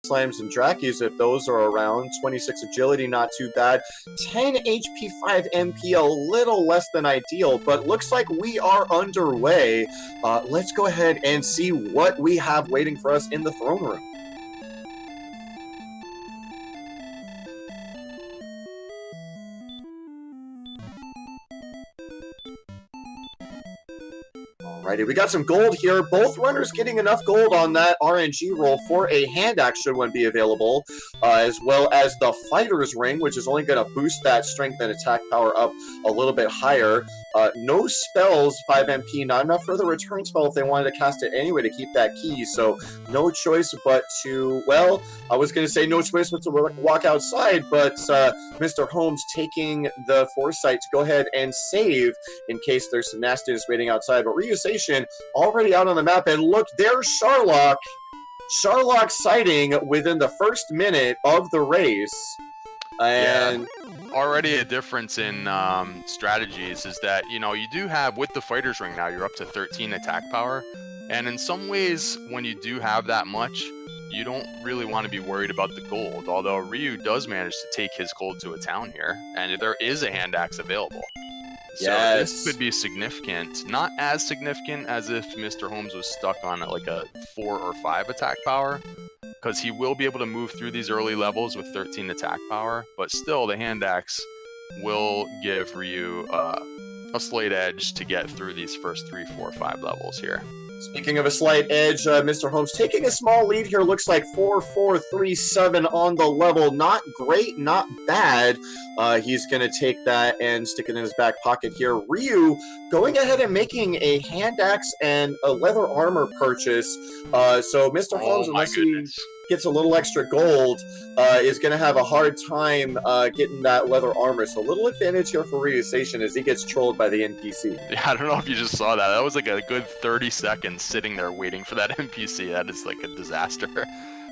slimes and Drakies if those are around. 26 agility, not too bad. 10 HP, 5 MP, a little less than ideal, but looks like we are underway. Let's go ahead and see what we have waiting for us in the throne room. Alrighty, we got some gold here. Both runners getting enough gold on that RNG roll for a hand axe should one be available, as well as the fighter's ring, which is only going to boost that strength and attack power up a little bit higher. No spells, 5 MP, not enough for the return spell if they wanted to cast it anyway to keep that key, so no choice but to, well, I was going to say no choice but to walk outside, but MisterHomes taking the foresight to go ahead and save in case there's some nastiness waiting outside, but Ryuseishin already out on the map, and look, there's Sharlock. Sharlock sighting within the first minute of the race. And already a difference in strategies is that, you know, you do have, with the fighter's ring now, you're up to 13 attack power. And in some ways, when you do have that much, you don't really want to be worried about the gold. Although Ryu does manage to take his gold to a town here, and there is a hand axe available. So this could be significant. Not as significant as if MisterHomes was stuck on like a 4 or 5 attack power, because he will be able to move through these early levels with 13 attack power, but still the hand axe will give Ryu a slight edge to get through these first 3, 4, 5 levels here. Speaking of a slight edge, MisterHomes taking a small lead here. Looks like 4, 4, 3, 7 on the level. Not great, not bad. He's going to take that and stick it in his back pocket here. Ryu going ahead and making a hand axe and a leather armor purchase. So MisterHomes, unless he gets a little extra gold, is going to have a hard time getting that leather armor. So a little advantage here for Ryuseishin as he gets trolled by the NPC. Yeah, I don't know if you just saw that. That was like a good 30 seconds sitting there waiting for that NPC. That is like a disaster.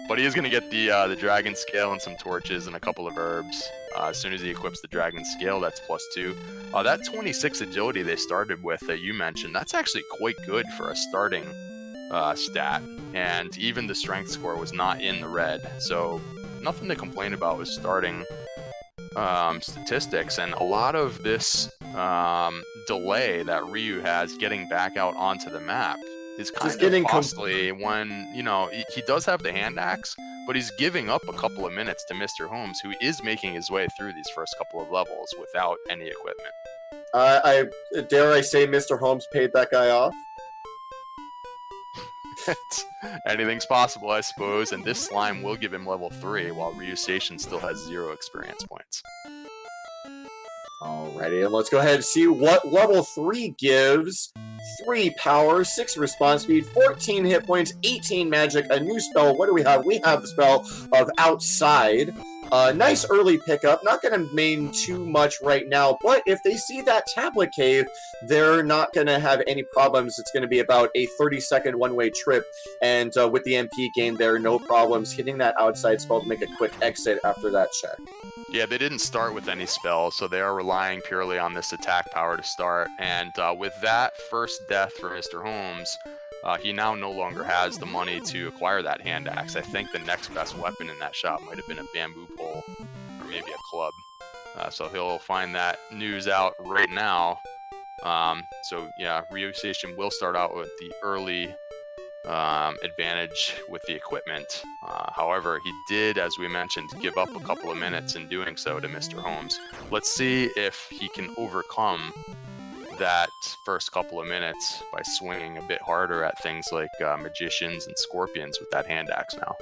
But he is going to get the dragon scale and some torches and a couple of herbs. As soon as he equips the dragon scale, that's +2. That 26 agility they started with that you mentioned, that's actually quite good for a starting stat. And even the strength score was not in the red. So nothing to complain about with starting statistics. And a lot of this delay that Ryu has getting back out onto the map is kind of costly when, you know, he does have the hand axe, but he's giving up a couple of minutes to MisterHomes, who is making his way through these first couple of levels without any equipment. Dare I say MisterHomes paid that guy off? Anything's possible, I suppose, and this slime will give him level 3, while Ryuseishin still has 0 experience points. Alrighty, and let's go ahead and see what level 3 gives. 3 power, 6 response speed, 14 hit points, 18 magic, a new spell. What do we have? We have the spell of Outside. Nice early pickup. Not going to main too much right now, but if they see that tablet cave, they're not going to have any problems. It's going to be about a 30-second one-way trip, and with the MP gain there, no problems hitting that Outside spell to make a quick exit after that check. Yeah, they didn't start with any spells, so they are relying purely on this attack power to start, and with that first death for MisterHomes, he now no longer has the money to acquire that hand axe. I think the next best weapon in that shop might have been a bamboo pole, or maybe a club. So he'll find that news out right now. So yeah, Ryuseishin will start out with the early advantage with the equipment. However, he did, as we mentioned, give up a couple of minutes in doing so to MisterHomes. Let's see if he can overcome that first couple of minutes by swinging a bit harder at things like magicians and scorpions with that hand axe now.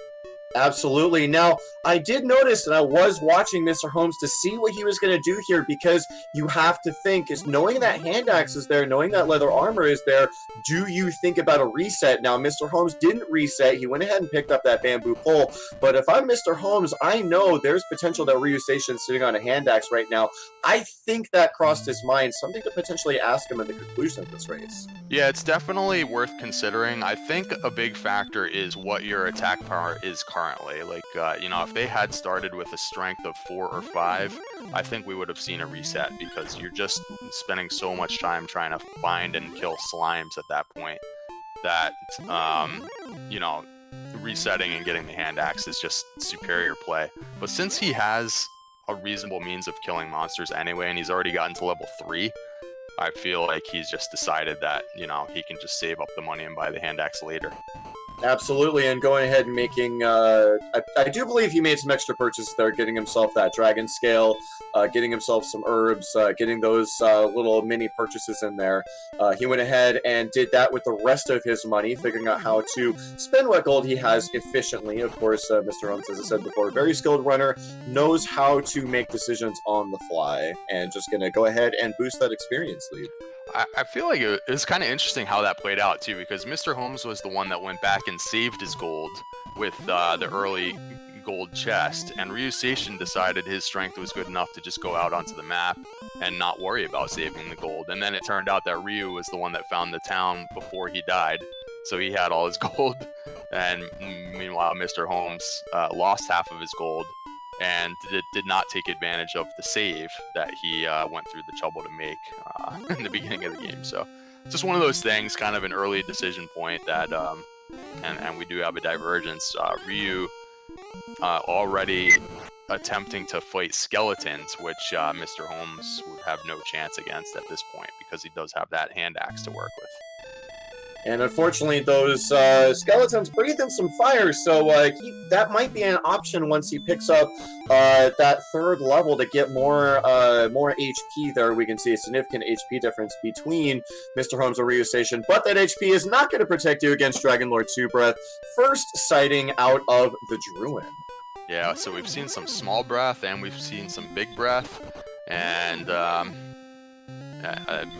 Absolutely. Now, I did notice that I was watching MisterHomes to see what he was going to do here, because you have to think, is knowing that hand axe is there, knowing that leather armor is there, do you think about a reset? Now, MisterHomes didn't reset. He went ahead and picked up that bamboo pole. But if I'm MisterHomes, I know there's potential that Ryuseishin is sitting on a hand axe right now. I think that crossed his mind, something to potentially ask him at the conclusion of this race. Yeah, it's definitely worth considering. I think a big factor is what your attack power is currently. Like, you know, if they had started with a strength of 4 or 5, I think we would have seen a reset, because you're just spending so much time trying to find and kill slimes at that point that, you know, resetting and getting the hand axe is just superior play. But since he has a reasonable means of killing monsters anyway, and he's already gotten to level 3, I feel like he's just decided that, you know, he can just save up the money and buy the hand axe later. Absolutely, and going ahead and making, I do believe he made some extra purchases there, getting himself that dragon scale, getting himself some herbs, getting those little mini purchases in there. He went ahead and did that with the rest of his money, figuring out how to spend what gold he has efficiently. Of course, Mr. Holmes, as I said before, very skilled runner, knows how to make decisions on the fly, and just going to go ahead and boost that experience lead. I feel like it was kind of interesting how that played out too, because Mr. Holmes was the one that went back and saved his gold with the early gold chest, and Ryuseishin decided his strength was good enough to just go out onto the map and not worry about saving the gold. And then it turned out that Ryu was the one that found the town before he died, so he had all his gold, and meanwhile Mr. Holmes lost half of his gold and did not take advantage of the save that he went through the trouble to make in the beginning of the game. So just one of those things, kind of an early decision point that, and we do have a divergence. Ryu already attempting to fight skeletons, which Mr. Holmes would have no chance against at this point, because he does have that hand axe to work with. And unfortunately, those skeletons breathe in some fire, so that might be an option once he picks up that 3rd level to get more HP there. We can see a significant HP difference between Mr. Holmes and Ryuseishin, but that HP is not going to protect you against Dragon Lord 2 Breath, first sighting out of the Druin. Yeah, so we've seen some small breath, and we've seen some big breath, and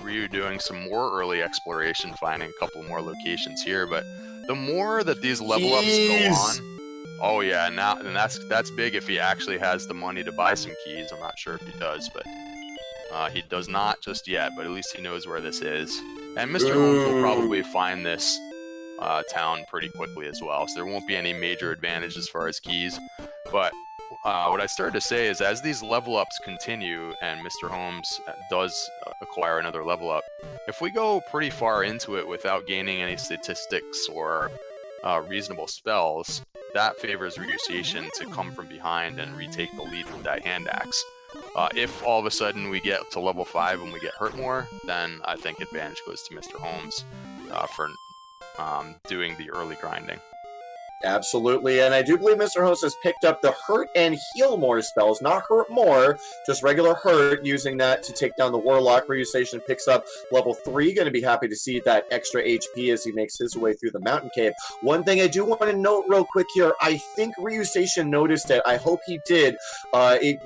Ryu doing some more early exploration, finding a couple more locations here. But the more that these level ups go on, oh yeah, and that's big if he actually has the money to buy some keys. I'm not sure if he does, but he does not just yet. But at least he knows where this is, and Mr. Holmes will probably find this town pretty quickly as well. So there won't be any major advantage as far as keys, but what I started to say is, as these level ups continue and Mr. Holmes does acquire another level up, if we go pretty far into it without gaining any statistics or reasonable spells, that favors Ryuseishin to come from behind and retake the lead with that hand axe. If all of a sudden we get to level 5 and we get hurt more, then I think advantage goes to Mr. Holmes for doing the early grinding. Absolutely, and I do believe Mr. Holmes has picked up the Hurt and Heal More spells, not Hurt More, just regular Hurt, using that to take down the Warlock. Ryuseishin picks up level 3, going to be happy to see that extra HP as he makes his way through the mountain cave. One thing I do want to note real quick here, I think Ryuseishin noticed it, I hope he did.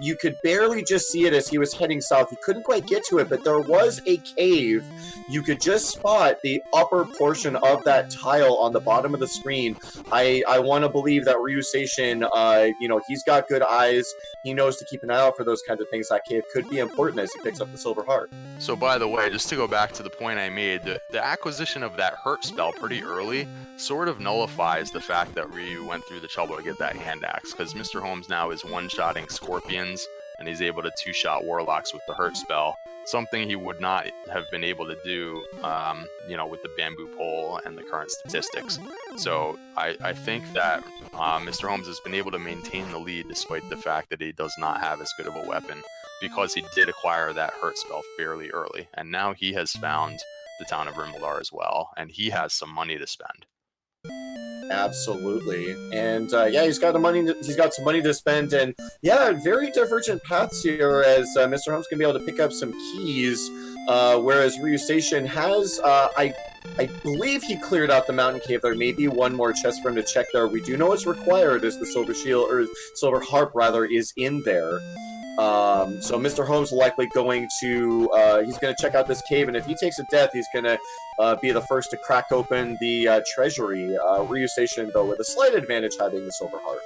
You could barely just see it as he was heading south. He couldn't quite get to it, but there was a cave. You could just spot the upper portion of that tile on the bottom of the screen. I want to believe that Ryuseishin, he's got good eyes. He knows to keep an eye out for those kinds of things. That cave could be important as he picks up the Silver Heart. So, by the way, just to go back to the point I made, the acquisition of that Hurt spell pretty early sort of nullifies the fact that Ryu went through the trouble to get that hand axe, because Mr. Holmes now is one-shotting Scorpions, and he's able to two-shot Warlocks with the Hurt spell. Something he would not have been able to do, with the bamboo pole and the current statistics. So I think that Mr. Holmes has been able to maintain the lead despite the fact that he does not have as good of a weapon, because he did acquire that Hurt spell fairly early, and now he has found the town of Rimbaldar as well, and he has some money to spend. Absolutely, and he's got some money to spend, and very divergent paths here, as Mr. Holmes can be able to pick up some keys, whereas Ryuseishin has, I believe he cleared out the mountain cave. There may be one more chest for him to check there. We do know it's required, as the Silver Shield, or Silver Harp rather, is in there. So Mr. Holmes likely going to, he's going to check out this cave, and if he takes a death, he's going to be the first to crack open the treasury. Ryuseishin, though, with a slight advantage having the Silver Heart.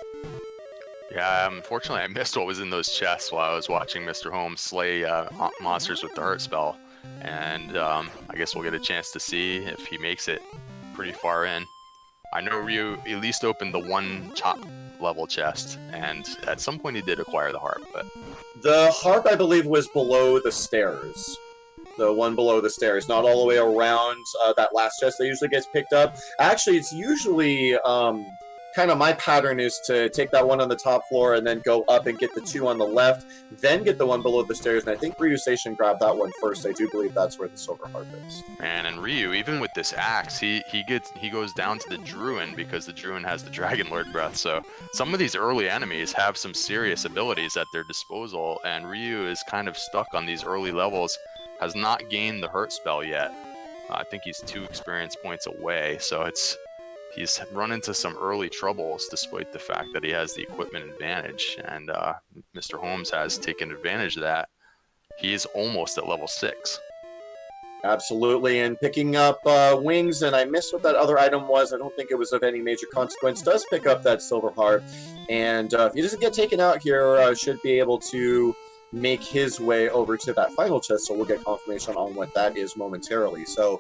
Yeah, unfortunately, I missed what was in those chests while I was watching Mr. Holmes slay monsters with the Hurt spell, and I guess we'll get a chance to see if he makes it pretty far in. I know Ryu at least opened the one top level chest, and at some point he did acquire the harp, but the harp, I believe, was below the stairs. The one below the stairs, not all the way around that last chest that usually gets picked up. Actually, it's usually kind of my pattern is to take that one on the top floor and then go up and get the 2 on the left, then get the one below the stairs. And I think Ryuseishin grabbed that one first. I do believe that's where the silver heart is. Man, and Ryu, even with this axe, he goes down to the Druin because the Druin has the Dragon Lord breath. So some of these early enemies have some serious abilities at their disposal, and Ryu is kind of stuck on these early levels, has not gained the hurt spell yet. I think he's 2 experience points away, so he's run into some early troubles despite the fact that he has the equipment advantage, and Mr. Holmes has taken advantage of that. He is almost at level 6. Absolutely, and picking up wings, and I missed what that other item was. I don't think it was of any major consequence. Does pick up that silver heart, and if he doesn't get taken out here, should be able to make his way over to that final chest, so we'll get confirmation on what that is momentarily. So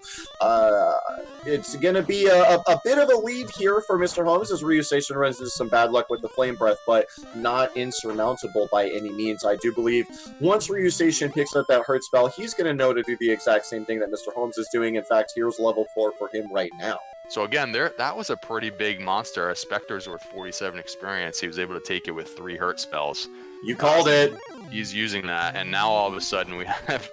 it's going to be a bit of a lead here for Mr. Holmes as Ryuseishin runs into some bad luck with the flame breath, but not insurmountable by any means. I do believe once Ryuseishin picks up that hurt spell, he's going to know to do the exact same thing that Mr. Holmes is doing. In fact, here's level 4 for him right now. So again, that was a pretty big monster. A Spectre's worth 47 experience. He was able to take it with 3 hurt spells. You called it. He's using that, and now all of a sudden we have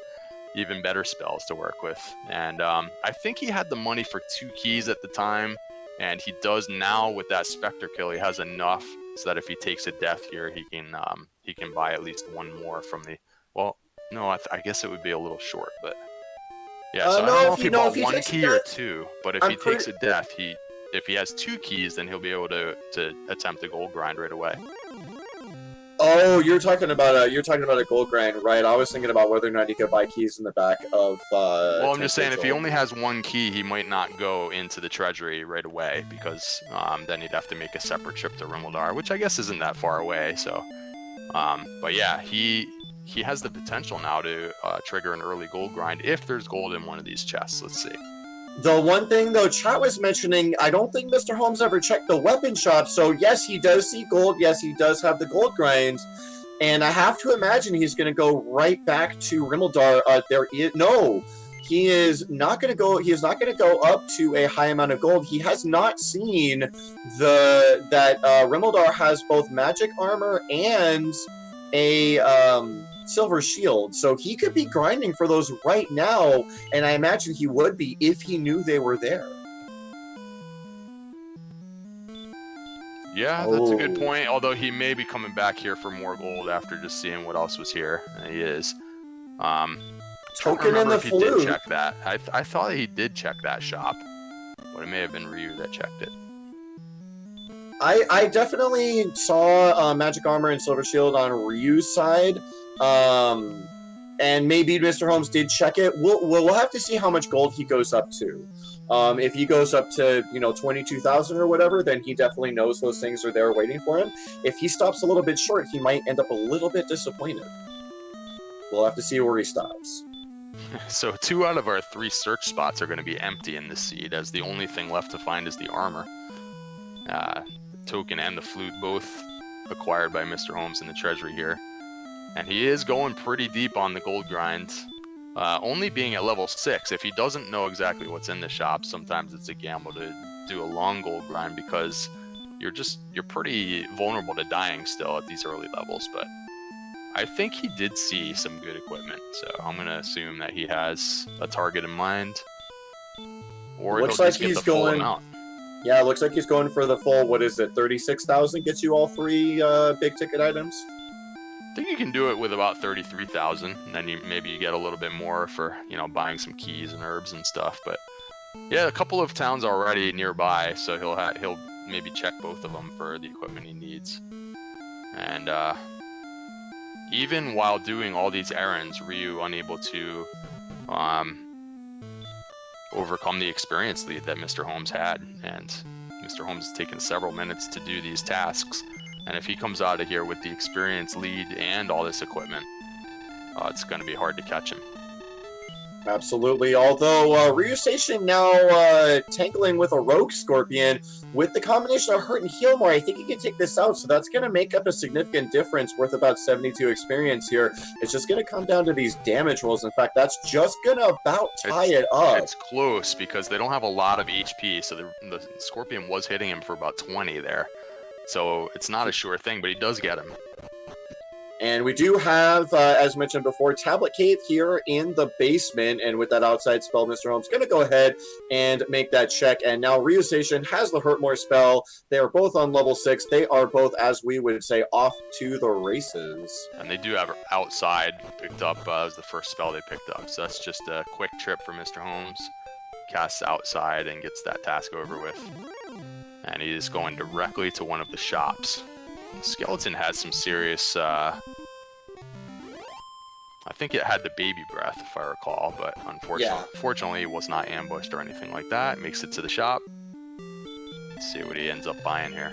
even better spells to work with. And I think he had the money for 2 keys at the time, and he does now with that Spectre kill. He has enough so that if he takes a death here, he can buy at least 1 more from the. Well, no, I guess it would be a little short, but yeah. So I don't know if he bought 1 key or 2, but if he takes a death, if he has 2 keys, then he'll be able to attempt a gold grind right away. Oh, you're talking about a gold grind, right? I was thinking about whether or not he could buy keys in the back of. Well, I'm just saying, if he only has 1 key, he might not go into the treasury right away because then he'd have to make a separate trip to Rimildar, which I guess isn't that far away. So, but yeah, he has the potential now to trigger an early gold grind if there's gold in one of these chests. Let's see. The one thing, though, chat was mentioning, I don't think Mr. Holmes ever checked the weapon shop, so yes, he does see gold, yes, he does have the gold grinds, and I have to imagine he's going to go right back to Rimildar. He is not going to go up to a high amount of gold. He has not seen that Rimildar has both magic armor and a silver shield, so he could be grinding for those right now, and I imagine he would be if he knew they were there. Yeah, that's a good point, although he may be coming back here for more gold after just seeing what else was here. He is. Token in the flute. He did check that. I thought he did check that shop, but it may have been Ryu that checked it. I definitely saw magic armor and silver shield on Ryu's side. And maybe Mr. Holmes did check it. We'll have to see how much gold he goes up to. If he goes up to 22,000 or whatever, then he definitely knows those things are there waiting for him. If he stops a little bit short, he might end up a little bit disappointed. We'll have to see where he stops. So 2 out of our 3 search spots are going to be empty in this seed, as the only thing left to find is the armor. The token and the flute both acquired by Mr. Holmes in the treasury here. And he is going pretty deep on the gold grind, only being at level 6. If he doesn't know exactly what's in the shop, sometimes it's a gamble to do a long gold grind because you're pretty vulnerable to dying still at these early levels. But I think he did see some good equipment, so I'm going to assume that he has a target in mind. Or looks he'll like just get he's the full going. amount. Yeah, it looks like he's going for the full. What is it? 36,000 gets you all 3 big ticket items. I think you can do it with about 33,000, and then maybe you get a little bit more for buying some keys and herbs and stuff. But yeah, a couple of towns already nearby, so he'll maybe check both of them for the equipment he needs. And even while doing all these errands, Ryu unable to overcome the experience lead that Mr. Holmes had, and Mr. Holmes has taken several minutes to do these tasks. And if he comes out of here with the experience lead and all this equipment, it's going to be hard to catch him. Absolutely. Although Ryuseishin now tangling with a Rogue Scorpion, with the combination of Hurt and Heal more, I think he can take this out. So that's going to make up a significant difference, worth about 72 experience here. It's just going to come down to these damage rolls. In fact, that's just going to about tie it up. It's close because they don't have a lot of HP, so the Scorpion was hitting him for about 20 there. So it's not a sure thing, but he does get him. And we do have, as mentioned before, Tablet Cave here in the basement. And with that outside spell, MisterHomes going to go ahead and make that check. And now Ryuseishin has the Hurt More spell. They are both on level 6. They are both, as we would say, off to the races. And they do have outside picked up as the first spell they picked up. So that's just a quick trip for MisterHomes. Casts outside and gets that task over with. And he is going directly to one of the shops. Skeleton has some serious, I think it had the baby breath, if I recall, but unfortunately it was not ambushed or anything like that. It makes it to the shop. Let's see what he ends up buying here.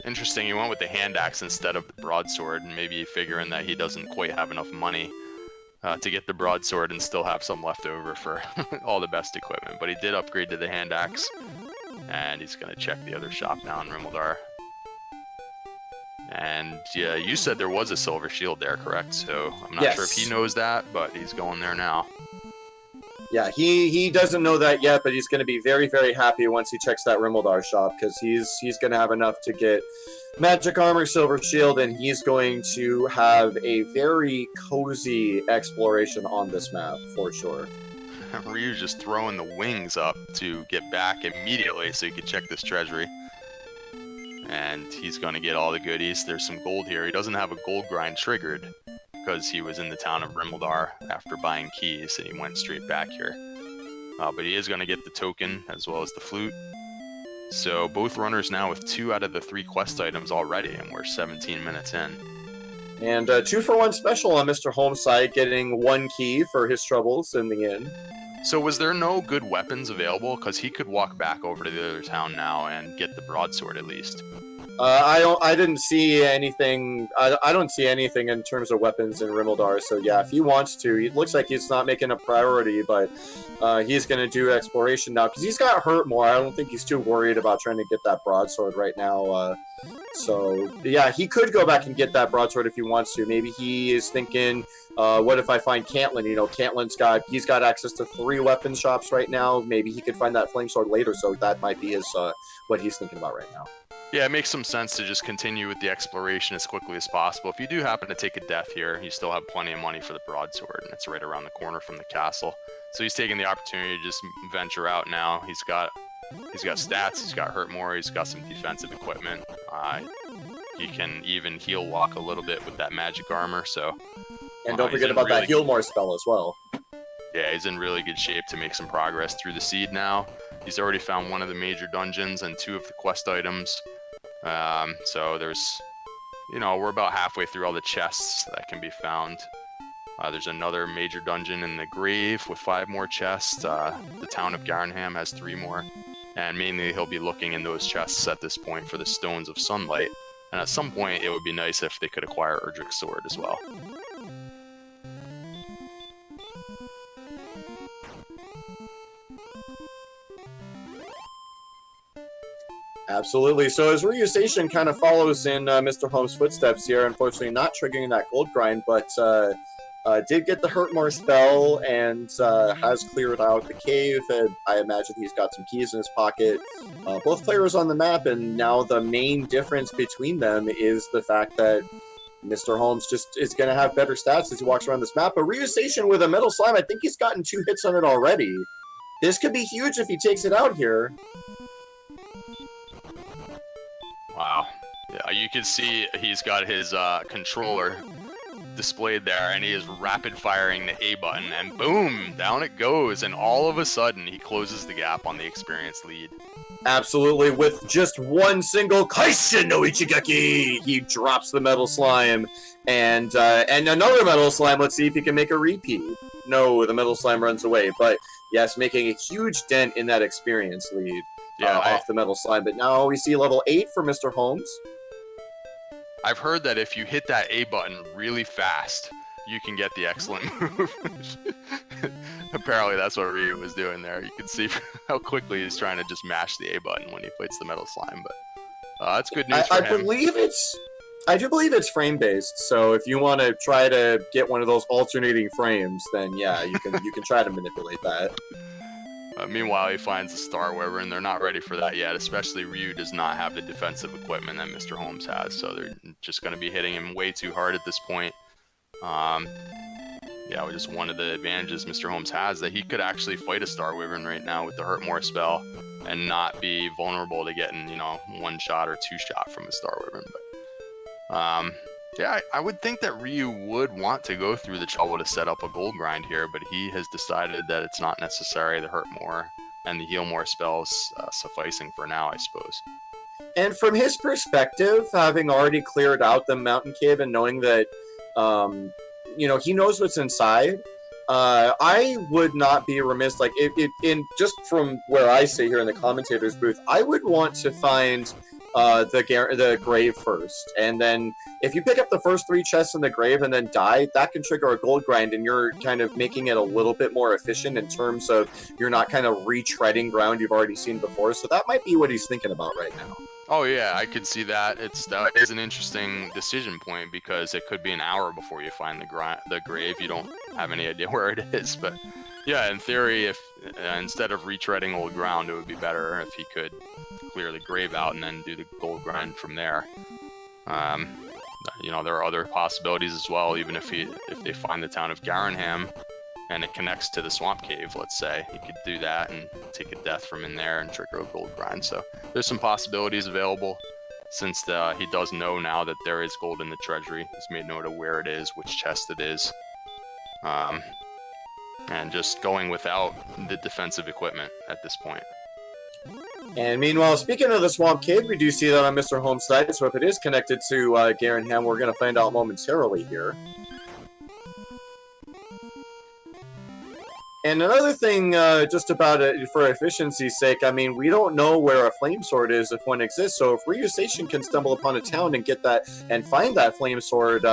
Interesting, he went with the hand axe instead of the broadsword, and maybe figuring that he doesn't quite have enough money to get the broadsword and still have some left over for all the best equipment. But he did upgrade to the hand axe, and he's going to check the other shop now in Rimuldar. And yeah, you said there was a silver shield there, correct? So I'm not sure if he knows that, but he's going there now. Yeah, he doesn't know that yet, but he's going to be very, very happy once he checks that Rimuldar shop, because he's going to have enough to get magic armor, silver shield, and he's going to have a very cozy exploration on this map, for sure. Ryu's just throwing the wings up to get back immediately so he can check this treasury. And he's going to get all the goodies. There's some gold here. He doesn't have a gold grind triggered, because he was in the town of Rimuldar after buying keys, and he went straight back here. But he is going to get the token as well as the flute. So both runners now with 2 out of the 3 quest items already, and we're 17 minutes in. And 2-for-1 special on MisterHomes' side, getting 1 key for his troubles in the inn. So was there no good weapons available? Because he could walk back over to the other town now and get the broadsword at least. I didn't see anything. I don't see anything in terms of weapons in Rimuldar. So yeah, if he wants to, it looks like he's not making a priority, but he's going to do exploration now because he's got hurt more. I don't think he's too worried about trying to get that broadsword right now. So yeah, he could go back and get that broadsword if he wants to. Maybe he is thinking, what if I find Cantlin? You know, Cantlin's he's got access to 3 weapon shops right now. Maybe he could find that flame sword later. So that might be his what he's thinking about right now. Yeah, it makes some sense to just continue with the exploration as quickly as possible. If you do happen to take a death here, you still have plenty of money for the broadsword, and it's right around the corner from the castle. So he's taking the opportunity to just venture out now. He's got stats, he's got hurt more, he's got some defensive equipment. He can even heal walk a little bit with that magic armor, so... And don't forget about that heal more spell as well. Yeah, he's in really good shape to make some progress through the seed now. He's already found 1 of the major dungeons and 2 of the quest items. So there's, we're about halfway through all the chests that can be found. There's another major dungeon in the grave with 5 more chests. The town of Garnham has 3 more. And mainly he'll be looking in those chests at this point for the Stones of Sunlight. And at some point it would be nice if they could acquire Erdrick's sword as well. Absolutely. So as Ryuseishin kind of follows in MisterHomes' footsteps here, unfortunately not triggering that gold grind, but did get the Hurtmore spell and has cleared out the cave. And I imagine he's got some keys in his pocket. Both players on the map, and now the main difference between them is the fact that MisterHomes just is going to have better stats as he walks around this map. But Ryuseishin with a Metal Slime, I think he's gotten 2 hits on it already. This could be huge if he takes it out here. Wow. Yeah, you can see he's got his controller displayed there, and he is rapid firing the A button, and boom, down it goes, and all of a sudden he closes the gap on the experience lead. Absolutely, with just 1 single Kaisen no Ichigaki, he drops the Metal Slime, and another Metal Slime. Let's see if he can make a repeat. No, the Metal Slime runs away, but yes, making a huge dent in that experience lead. Yeah, off the metal slime. But now we see level 8 for Mr. Holmes. I've heard that if you hit that A button really fast, you can get the excellent move. Apparently that's what Ryu was doing there. You can see how quickly he's trying to just mash the A button when he fights the metal slime, but that's good news for him. I do believe it's frame based, so if you want to try to get one of those alternating frames, then yeah, you can try to manipulate that. Meanwhile, he finds a Star Wyvern, and they're not ready for that yet, especially Ryu does not have the defensive equipment that Mr. Holmes has, so they're just going to be hitting him way too hard at this point. Yeah, just one of the advantages Mr. Holmes has, that he could actually fight a Star Wyvern right now with the Hurt More spell and not be vulnerable to getting, one shot or two shot from a Star Wyvern. But yeah, I would think that Ryu would want to go through the trouble to set up a gold grind here, but he has decided that it's not necessary. The Hurt More and the Heal More spells sufficing for now, I suppose. And from his perspective, having already cleared out the mountain cave and knowing that, he knows what's inside, I would not be remiss, just from where I sit here in the commentator's booth, I would want to find the grave first, and then if you pick up the first 3 chests in the grave and then die, that can trigger a gold grind, and you're kind of making it a little bit more efficient in terms of you're not kind of retreading ground you've already seen before. So that might be what he's thinking about right now. Oh yeah, I could see that. That is an interesting decision point, because it could be an hour before you find the grave. You don't have any idea where it is, but yeah, in theory, if instead of retreading old ground, it would be better if he could clear the grave out and then do the gold grind from there. There are other possibilities as well. Even if they find the town of Garenham and it connects to the swamp cave, let's say, he could do that and take a death from in there and trigger a gold grind. So there's some possibilities available, since he does know now that there is gold in the treasury. He's made note of where it is, which chest it is, and just going without the defensive equipment at this point. And meanwhile, speaking of the swamp cave, we do see that on Mr. Holmes' side, so if it is connected to Garenham, we're going to find out momentarily here. And another thing, just about it, for efficiency's sake, I mean, we don't know where a flame sword is if one exists, so if Ryuseishin can stumble upon a town and get that, and find that flame sword,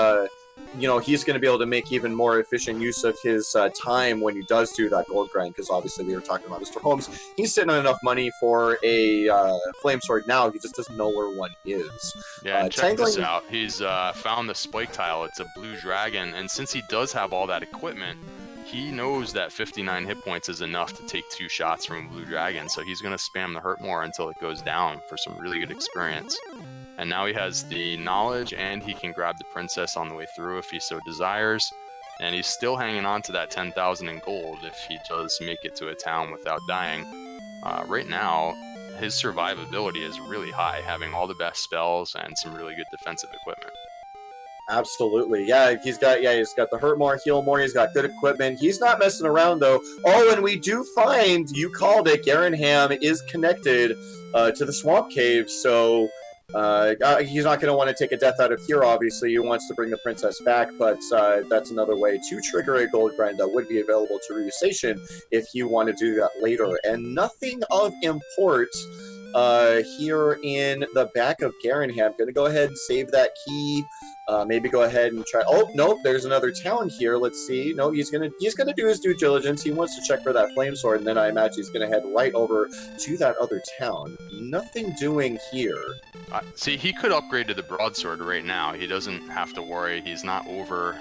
he's going to be able to make even more efficient use of his time when he does do that gold grind, because obviously we were talking about Mr. Holmes. He's sitting on enough money for a flame sword now, he just doesn't know where one is. Yeah, check this out. He's found the spike tile. It's a blue dragon, and since he does have all that equipment, he knows that 59 hit points is enough to take 2 shots from a blue dragon, so he's going to spam the Hurt More until it goes down for some really good experience. And now he has the knowledge, and he can grab the princess on the way through if he so desires. And he's still hanging on to that 10,000 in gold if he does make it to a town without dying. Right now, his survivability is really high, having all the best spells and some really good defensive equipment. Absolutely. Yeah, he's got the Hurt More, Heal More, he's got good equipment. He's not messing around, though. Oh, and we do find, you called it, Garenham is connected to the Swamp Cave, so he's not going to want to take a death out of here, obviously. He wants to bring the princess back, but that's another way to trigger a gold grind that would be available to Ryuseishin if you want to do that later. And nothing of import here in the back of Garenham. Going to go ahead and save that key. Maybe go ahead and try. Oh, nope, there's another town here. Let's see. No, he's gonna do his due diligence. He wants to check for that flame sword, and then I imagine he's gonna head right over to that other town. Nothing doing here. See, he could upgrade to the broadsword right now. He doesn't have to worry. He's not over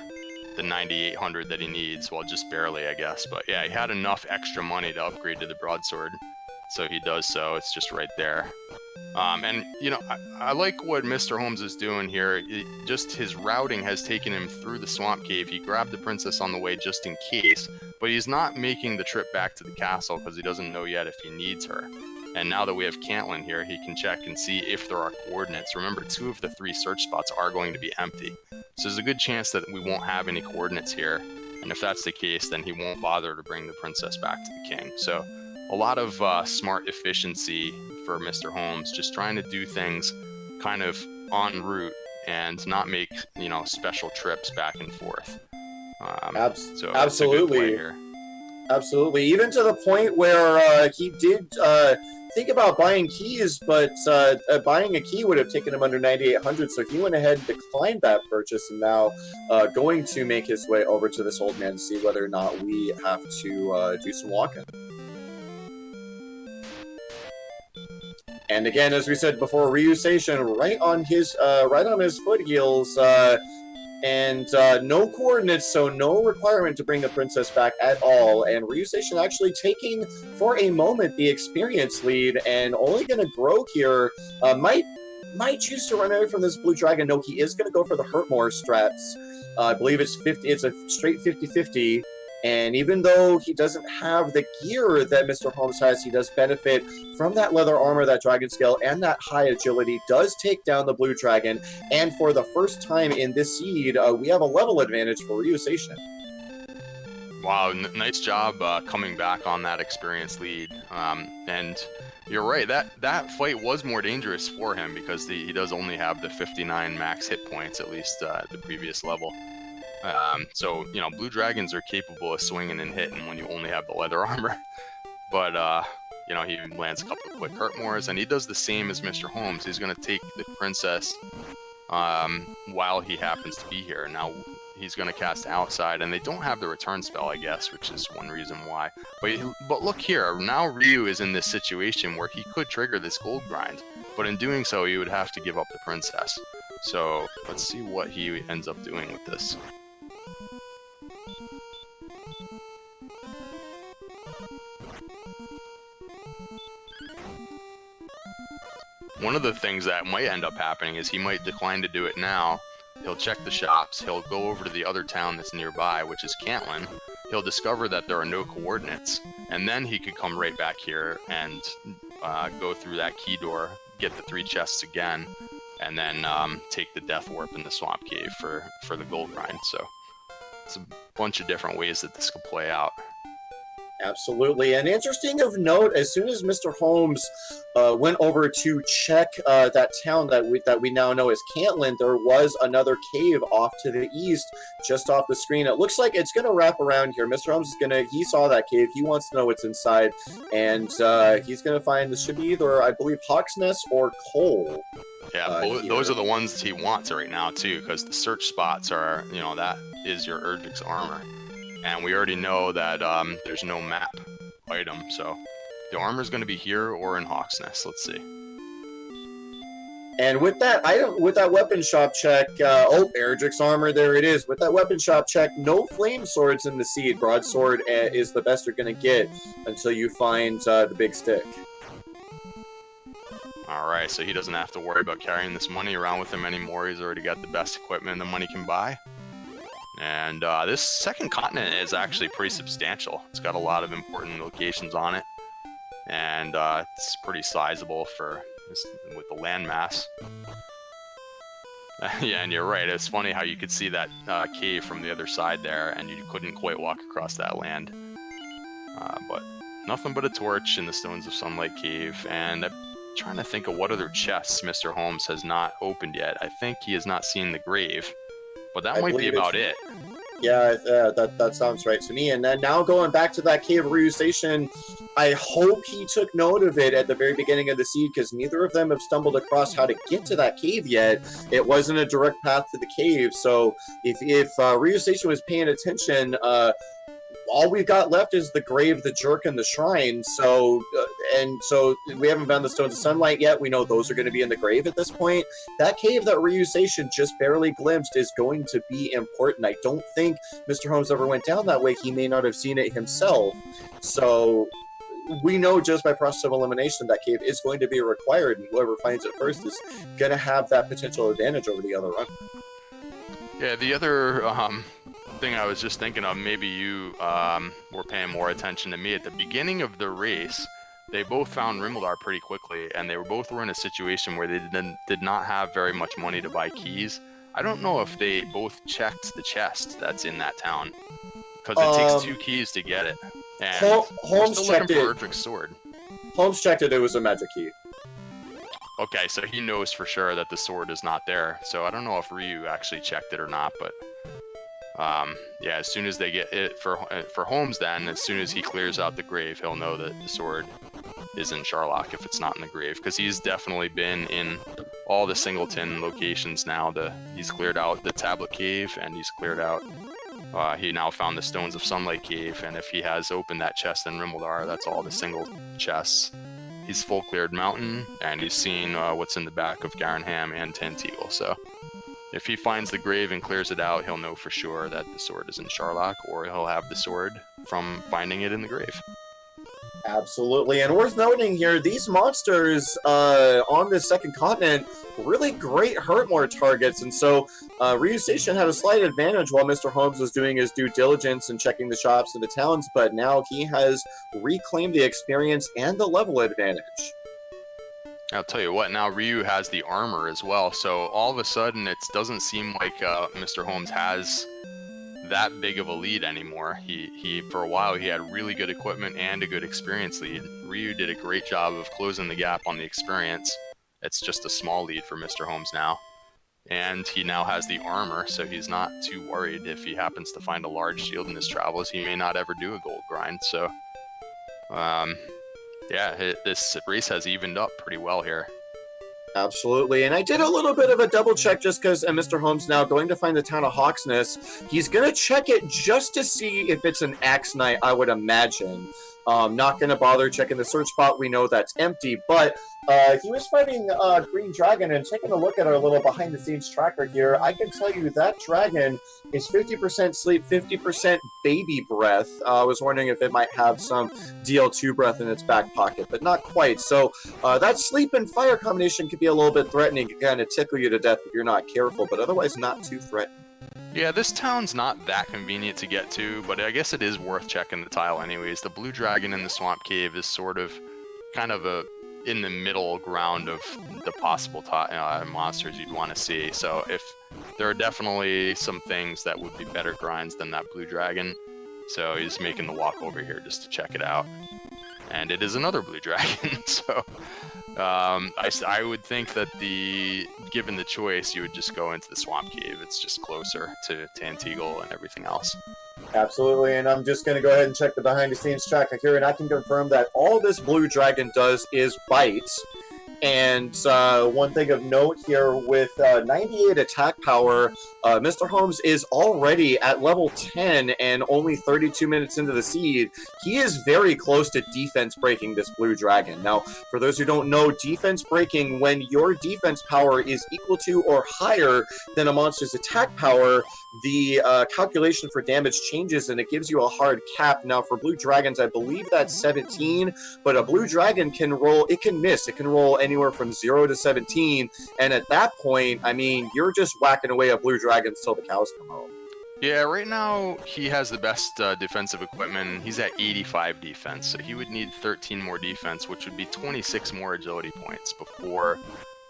the 9,800 that he needs. Well, just barely, I guess. But yeah, he had enough extra money to upgrade to the broadsword, so he does so. It's just right there. And, I like what Mr. Holmes is doing here. Just his routing has taken him through the swamp cave. He grabbed the princess on the way just in case, but he's not making the trip back to the castle because he doesn't know yet if he needs her. And now that we have Caitlin here, he can check and see if there are coordinates. Remember, 2 of the 3 search spots are going to be empty. So there's a good chance that we won't have any coordinates here. And if that's the case, then he won't bother to bring the princess back to the king. So a lot of smart efficiency for Mr. Holmes, just trying to do things kind of en route and not make, special trips back and forth. Absolutely. Here. Absolutely. Even to the point where he did think about buying keys, but buying a key would have taken him under 9,800, so he went ahead and declined that purchase, and now going to make his way over to this old man to see whether or not we have to do some walking. And again, as we said before, Ryuseishin right on his foothills, and no coordinates, so no requirement to bring the princess back at all. And Ryuseishin actually taking, for a moment, the experience lead, and only going to grow here. Might choose to run away from this blue dragon. No, he is going to go for the Hurtmore strats. I believe it's 50. It's a straight 50-50. And even though he doesn't have the gear that MisterHomes has, he does benefit from that leather armor, that dragon scale, and that high agility. Does take down the blue dragon, and for the first time in this seed, we have a level advantage for Ryuseishin. Wow, nice job coming back on that experience lead. And you're right, that fight was more dangerous for him because he does only have the 59 max hit points, at least at the previous level. So, you know, blue dragons are capable of swinging and hitting when you only have the leather armor. But, you know, he lands a couple of quick Hurtmores, and he does the same as MisterHomes. He's going to take the princess while he happens to be here. Now, he's going to cast outside, and they don't have the return spell, I guess, which is one reason why. But look here, now Ryu is in this situation where he could trigger this gold grind, but in doing so, he would have to give up the princess. So, let's see what he ends up doing with this. One of the things that might end up happening is he might decline to do it now. He'll check the shops, he'll go over to the other town that's nearby, which is Cantlin. He'll discover that there are no coordinates, and then he could come right back here and go through that key door, get the 3 chests again, and then take the Death Warp in the Swamp Cave for the gold grind. So it's a bunch of different ways that this could play out. Absolutely. And interesting of note, as soon as MisterHomes went over to check that town that we now know as Cantlin, there was another cave off to the east, just off the screen. It looks like it's going to wrap around here. MisterHomes is going to, he saw that cave, he wants to know what's inside, and he's going to find, this should be either, I believe, Hawk's Nest or coal. Yeah, those are the ones he wants right now, too, because the search spots are, you know, that is your Erdrick's armor. And we already know that there's no map item, so the armor's going to be here or in Hawk's Nest. Let's see. And with that item, with that weapon shop check, Erdrick's armor, there it is. With that weapon shop check, no flame swords in the seed. Broadsword is the best you're going to get until you find the big stick. Alright, so he doesn't have to worry about carrying this money around with him anymore. He's already got the best equipment the money can buy. And this second continent is actually pretty substantial. It's got a lot of important locations on it. And it's pretty sizable for this, with the landmass. Yeah, and you're right. It's funny how you could see that cave from the other side there, and you couldn't quite walk across that land. But nothing but a torch in the Stones of Sunlight Cave. And I'm trying to think of what other chests MisterHomes has not opened yet. I think he has not seen the grave. But that might be about it. Yeah, that sounds right to me. And then now going back to that cave Ryuseishin, I hope he took note of it at the very beginning of the seed, because neither of them have stumbled across how to get to that cave yet. It wasn't a direct path to the cave. So if Ryuseishin was paying attention, all we've got left is the grave, the jerk, and the shrine. So, so we haven't found the Stones of Sunlight yet. We know those are going to be in the grave at this point. That cave that Ryuseishin just barely glimpsed is going to be important. I don't think MisterHomes ever went down that way. He may not have seen it himself. So we know just by process of elimination that cave is going to be required, and whoever finds it first is going to have that potential advantage over the other runner. Yeah, the other thing I was just thinking of, maybe you were paying more attention to me at the beginning of the race. They both found Rimildar pretty quickly, and they both were in a situation where they did not have very much money to buy keys. I don't know if they both checked the chest that's in that town, because it takes 2 keys to get it. And Holmes checked it. Erdrick's sword. Holmes checked it. It was a magic key. Okay, so he knows for sure that the sword is not there. So I don't know if Ryu actually checked it or not, but Yeah, as soon as they get it for Holmes, then as soon as he clears out the grave, he'll know that the sword is in Sharlock if it's not in the grave, because he's definitely been in all the Singleton locations now. He's cleared out the Tablet Cave, and he's cleared out. He now found the Stones of Sunlight Cave, and if he has opened that chest in Rimuldar, that's all the single chests. He's full cleared Mountain, and he's seen what's in the back of Garenham and Tantegel. So if he finds the grave and clears it out, he'll know for sure that the sword is in Sharlock, or he'll have the sword from finding it in the grave. Absolutely, and worth noting here, these monsters on this second continent, really great Hurtmore targets, and so Ryuseishin had a slight advantage while Mr. Holmes was doing his due diligence and checking the shops and the towns, but now he has reclaimed the experience and the level advantage. I'll tell you what, now Ryu has the armor as well, so all of a sudden it doesn't seem like Mr. Holmes has that big of a lead anymore. He for a while he had really good equipment and a good experience lead. Ryu did a great job of closing the gap on the experience. It's just a small lead for Mr. Holmes now. And he now has the armor, so he's not too worried if he happens to find a large shield in his travels. He may not ever do a gold grind, so yeah, this race has evened up pretty well here. Absolutely, and I did a little bit of a double check just because Mr. Holmes now going to find the town of Hawksness. He's going to check it just to see if it's an Axe Knight, I would imagine. Not going to bother checking the search spot. We know that's empty, but he was fighting Green Dragon, and taking a look at our little behind-the-scenes tracker here, I can tell you that dragon is 50% sleep, 50% baby breath. I was wondering if it might have some DL2 breath in its back pocket, but not quite. So that sleep and fire combination could be a little bit threatening. It can kind of tickle you to death if you're not careful, but otherwise not too threatening. Yeah, this town's not that convenient to get to, but I guess it is worth checking the tile anyways. The Blue Dragon in the Swamp Cave is sort of kind of in the middle ground of the possible monsters you'd want to see. So if there are definitely some things that would be better grinds than that Blue Dragon. So he's making the walk over here just to check it out. And it is another Blue Dragon, so I would think that given the choice, you would just go into the Swamp Cave. It's just closer to Tantegel and everything else. Absolutely, and I'm just going to go ahead and check the behind-the-scenes tracker here, and I can confirm that all this Blue Dragon does is bite. And one thing of note here, with 98 attack power, Mr. Holmes is already at level 10 and only 32 minutes into the seed. He is very close to defense breaking this Blue Dragon. Now, for those who don't know, defense breaking, when your defense power is equal to or higher than a monster's attack power, the calculation for damage changes and it gives you a hard cap. Now, for Blue Dragons, I believe that's 17, but a Blue Dragon can roll, it can miss, it can roll anywhere from 0 to 17, and at that point, I mean, you're just whacking away at Blue Dragons till the cows come home. Yeah, right now he has the best defensive equipment. He's at 85 defense, so he would need 13 more defense, which would be 26 more agility points before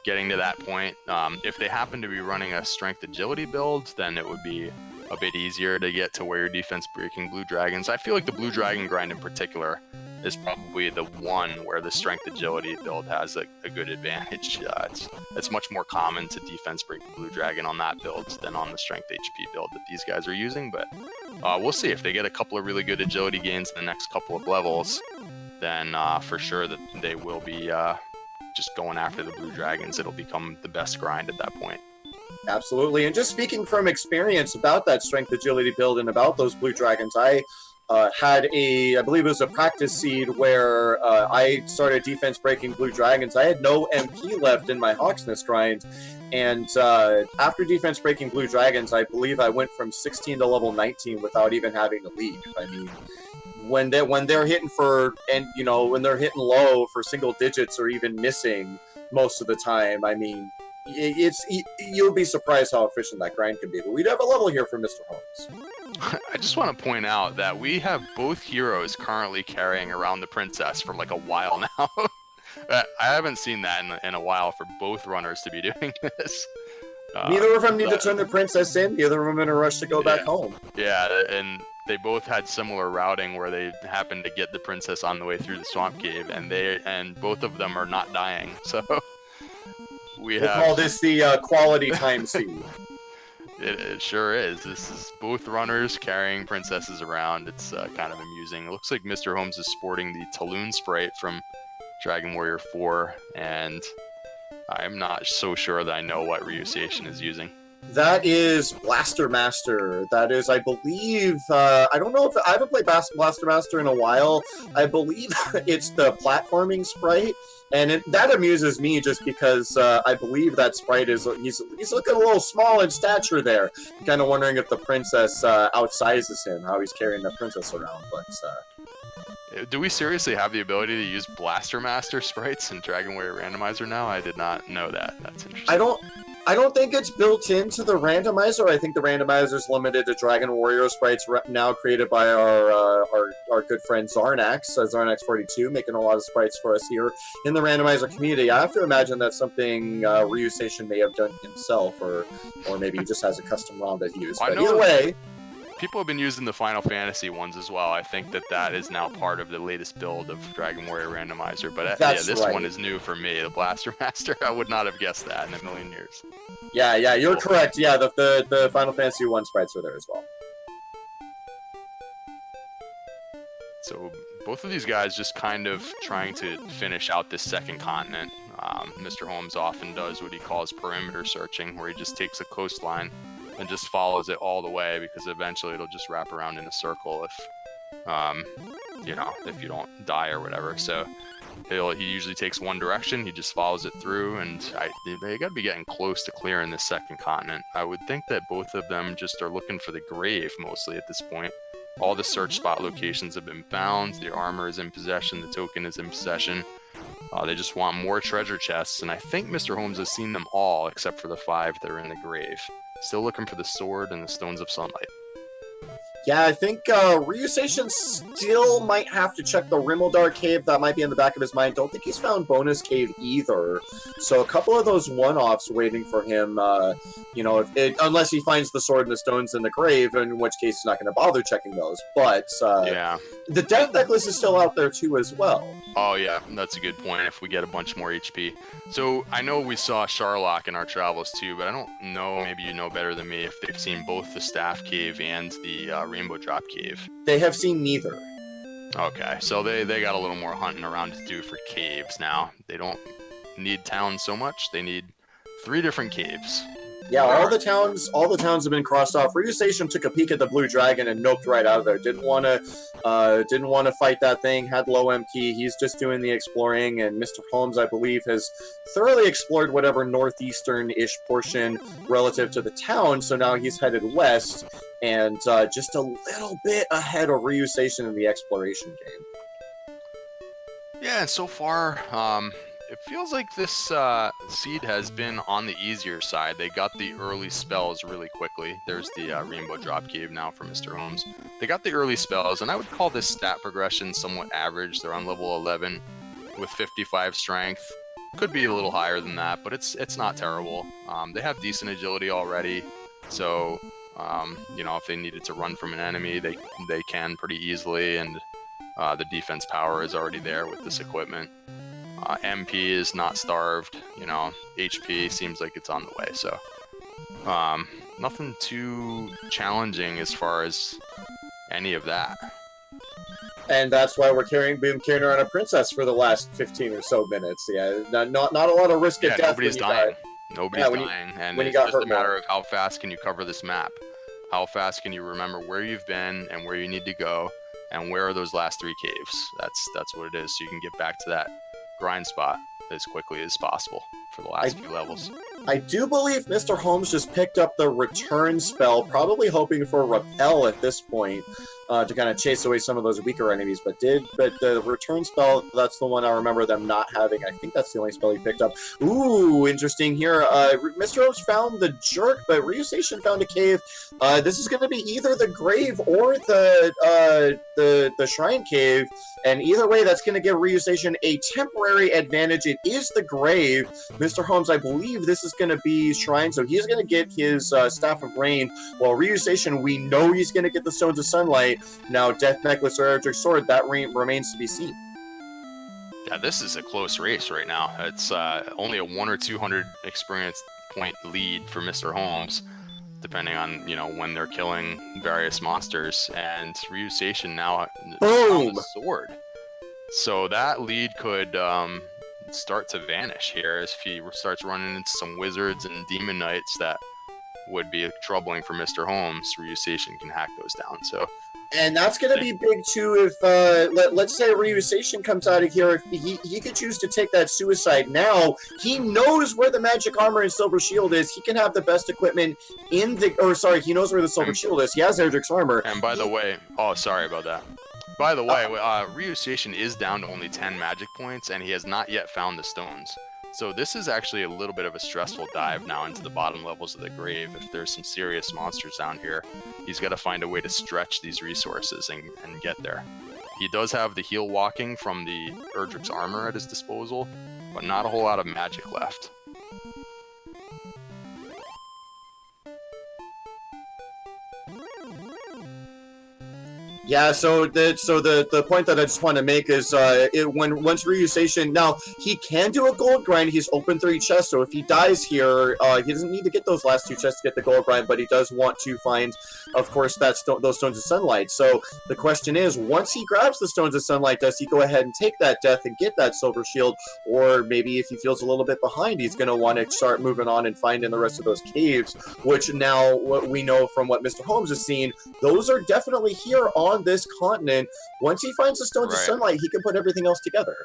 getting to that point. If they happen to be running a strength agility build, then it would be a bit easier to get to where you're defense breaking Blue Dragons. I feel like the Blue Dragon grind in particular is probably the one where the strength agility build has a good advantage. It's much more common to defense break the Blue Dragon on that build than on the strength HP build that these guys are using, but we'll see. If they get a couple of really good agility gains in the next couple of levels, then for sure that they will be just going after the Blue Dragons. It'll become the best grind at that point. Absolutely, and just speaking from experience about that strength agility build and about those Blue Dragons, I had I believe it was a practice seed where I started defense breaking Blue Dragons. I had no MP left in my Hawksness grind, and after defense breaking Blue Dragons, I believe I went from 16 to level 19 without even having to lead. I mean, when they're hitting for, and you know, when they're hitting low for single digits or even missing most of the time, I mean, you'll be surprised how efficient that grind can be. But we'd have a level here for Mr. Holmes. I just want to point out that we have both heroes currently carrying around the princess for like a while now. I haven't seen that in a while for both runners to be doing this. Neither of them need to turn the princess in. The other of them in a rush to go back home. Yeah, and they both had similar routing where they happened to get the princess on the way through the swamp cave, and both of them are not dying. So we call this the quality time seed. It sure is. This is both runners carrying princesses around. It's kind of amusing. It looks like Mr. Holmes is sporting the Talon sprite from Dragon Warrior 4, and I'm not so sure that I know what Ryuseishin is using. That is Blaster Master. That is, I believe, I don't know if I haven't played Blaster Master in a while. I believe it's the platforming sprite, and that amuses me just because I believe that sprite is he's looking a little small in stature there. I'm kind of wondering if the princess outsizes him, how he's carrying the princess around. But do we seriously have the ability to use Blaster Master sprites in Dragon Warrior Randomizer now? I did not know that. That's interesting. I don't think it's built into the randomizer. I think the randomizer is limited to Dragon Warrior sprites now created by our good friend Zarnax, Zarnax42, making a lot of sprites for us here in the randomizer community. I have to imagine that's something Ryuseishin may have done himself, or maybe he just has a custom ROM that he used. But either way, people have been using the Final Fantasy ones as well. I think that is now part of the latest build of Dragon Warrior Randomizer. But this one is new for me. The Blaster Master, I would not have guessed that in a million years. Yeah, you're correct. Yeah, the Final Fantasy 1 sprites are there as well. So both of these guys just kind of trying to finish out this second continent. Mr. Holmes often does what he calls perimeter searching, where he just takes a coastline and just follows it all the way, because eventually it'll just wrap around in a circle if you don't die or whatever. So he usually takes one direction, he just follows it through, and they gotta be getting close to clearing this second continent. I would think that both of them just are looking for the grave mostly at this point. All the search spot locations have been found, the armor is in possession, the token is in possession. They just want more treasure chests, and I think Mr. Holmes has seen them all except for the 5 that are in the grave. Still looking for the sword and the stones of sunlight. Yeah, I think Ryuseishin still might have to check the Rimmeldar cave. That might be in the back of his mind. Don't think he's found bonus cave either. So a couple of those one-offs waiting for him, unless he finds the sword and the stones in the grave, in which case he's not going to bother checking those. But yeah, the death necklace is still out there too as well. Oh yeah, that's a good point if we get a bunch more HP. So I know we saw Sharlock in our travels too, but I don't know, maybe you know better than me, if they've seen both the Staff Cave and the Rainbow Drop Cave. They have seen neither. Okay, so they got a little more hunting around to do for caves now. They don't need towns so much, they need 3 different caves. Yeah, all the towns have been crossed off. Ryuseishin took a peek at the Blue Dragon and noped right out of there. Didn't want to fight that thing. Had low MP. He's just doing the exploring. And Mr. Holmes, I believe, has thoroughly explored whatever northeastern-ish portion relative to the town. So now he's headed west and just a little bit ahead of Ryuseishin in the exploration game. Yeah, and so far, it feels like this seed has been on the easier side. They got the early spells really quickly. There's the Rainbow Drop Cave now for Mr. Holmes. They got the early spells, and I would call this stat progression somewhat average. They're on level 11 with 55 strength. Could be a little higher than that, but it's not terrible. They have decent agility already, so if they needed to run from an enemy, they can pretty easily, and the defense power is already there with this equipment. MP is not starved, HP seems like it's on the way, so nothing too challenging as far as any of that. And that's why we're been carrying around a princess for the last 15 or so minutes. Yeah, not a lot of risk of death. Nobody's dying. Nobody's dying, and it's just a matter of how fast can you cover this map. How fast can you remember where you've been and where you need to go, and where are those last 3 caves? That's what it is, so you can get back to that grind spot as quickly as possible for the last few levels. I do believe Mr. Holmes just picked up the return spell, probably hoping for repel at this point to kind of chase away some of those weaker enemies, but the return spell, that's the one I remember them not having. I think that's the only spell he picked up. Ooh, interesting here. Mr. Holmes found the jerk, but Ryuseishin found a cave. This is going to be either the grave or the shrine cave, and either way, that's going to give Ryuseishin a temporary advantage. It is the grave. Mr. Holmes, I believe this is going to be shrine, so he's going to get his Staff of Rain, while Ryuseishin, we know he's going to get the Stones of Sunlight. Now, Death Necklace or Eldritch Sword, that remains to be seen. Yeah, this is a close race right now. It's only a 100 or 200 experience point lead for Mr. Holmes. depending on, you know, when they're killing various monsters. And Ryuseishin now Boom! found a sword. So that lead could start to vanish here if he starts running into some wizards and demon knights that would be troubling for MisterHomes. Ryuseishin can hack those down. So, and that's going to be big too if, let's say Ryuseishin comes out of here. If he could choose to take that suicide now, he knows where the magic armor and silver shield is. He can have the best equipment in the, or sorry, he knows where the silver shield is. He has Erdrick's armor. And by the way, oh, sorry about that. By the way, Ryuseishin is down to only 10 magic points, and he has not yet found the stones. So this is actually a little bit of a stressful dive now into the bottom levels of the grave. If there's some serious monsters down here, he's got to find a way to stretch these resources and get there. He does have the heal walking from the Erdrick's armor at his disposal, but not a whole lot of magic left. Yeah, so the point that I just want to make is once Ryuseishin, now he can do a gold grind. He's open 3 chests, so if he dies here, he doesn't need to get those last 2 chests to get the gold grind, but he does want to find, of course, those stones of sunlight. So the question is, once he grabs the stones of sunlight, does he go ahead and take that death and get that silver shield, or maybe if he feels a little bit behind, he's going to want to start moving on and finding the rest of those caves, which now what we know from what MisterHomes has seen, those are definitely here on this continent. Once he finds the stones of sunlight, he can put everything else together.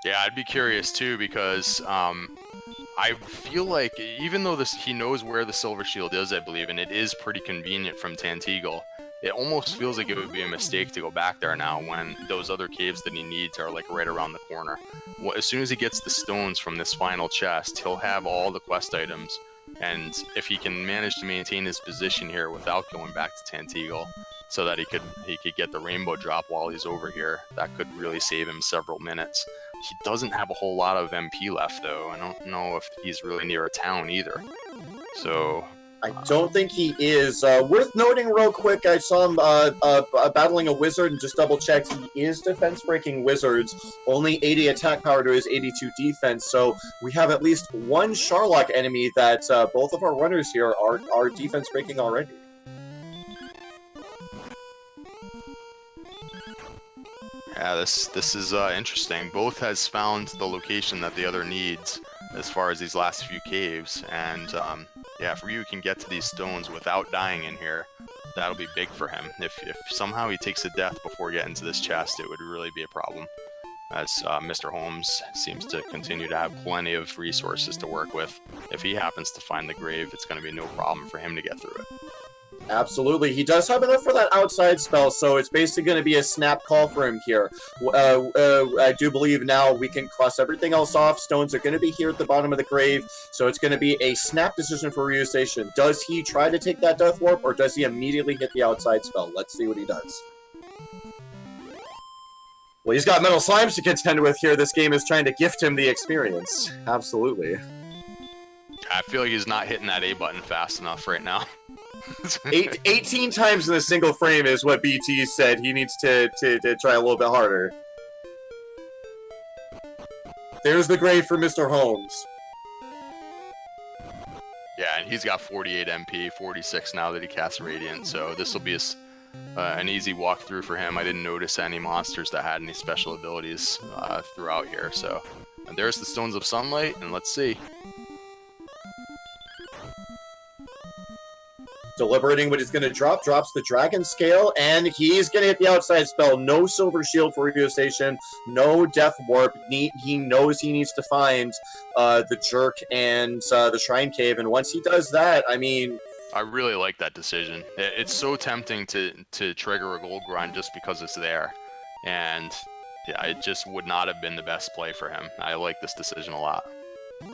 Yeah, I'd be curious too, because I feel like even though he knows where the silver shield is, I believe, and it is pretty convenient from Tantegel, it almost feels like it would be a mistake to go back there now when those other caves that he needs are like right around the corner. Well, as soon as he gets the stones from this final chest, he'll have all the quest items, and if he can manage to maintain his position here without going back to Tantegel, so that he could get the rainbow drop while he's over here, that could really save him several minutes. He doesn't have a whole lot of MP left, though. I don't know if he's really near a town either. So I don't think he is. Worth noting real quick, I saw him battling a wizard and just double-checked. He is defense-breaking wizards, only 80 attack power to his 82 defense, so we have at least one Sharlock enemy that both of our runners here are defense-breaking already. Yeah, this is interesting. Both has found the location that the other needs as far as these last few caves, and yeah, if Ryu can get to these stones without dying in here, that'll be big for him. If somehow he takes a death before getting to this chest, it would really be a problem, as MisterHomes seems to continue to have plenty of resources to work with. If he happens to find the grave, it's going to be no problem for him to get through it. Absolutely. He does have enough for that outside spell, so it's basically going to be a snap call for him here. I do believe now we can cross everything else off. Stones are going to be here at the bottom of the grave, so it's going to be a snap decision for Ryuseishin. Does he try to take that Death Warp, or does he immediately hit the outside spell? Let's see what he does. Well, he's got Metal Slimes to contend with here. This game is trying to gift him the experience. Absolutely. I feel like he's not hitting that A button fast enough right now. 18 times in a single frame is what BT said. He needs to try a little bit harder. There's the grave for MisterHomes. Yeah, and he's got 48 MP, 46 now that he casts Radiant, so this will be an easy walkthrough for him. I didn't notice any monsters that had any special abilities throughout here, so and there's the Stones of Sunlight, and let's see. Deliberating what he's going to drop, drops the Dragon Scale, and he's going to hit the outside spell. No Silver Shield for Ryuseishin, no Death Warp. He knows he needs to find the Jerk and the Shrine Cave, and once he does that, I mean... I really like that decision. It's so tempting to trigger a gold grind just because it's there, and yeah, it just would not have been the best play for him. I like this decision a lot.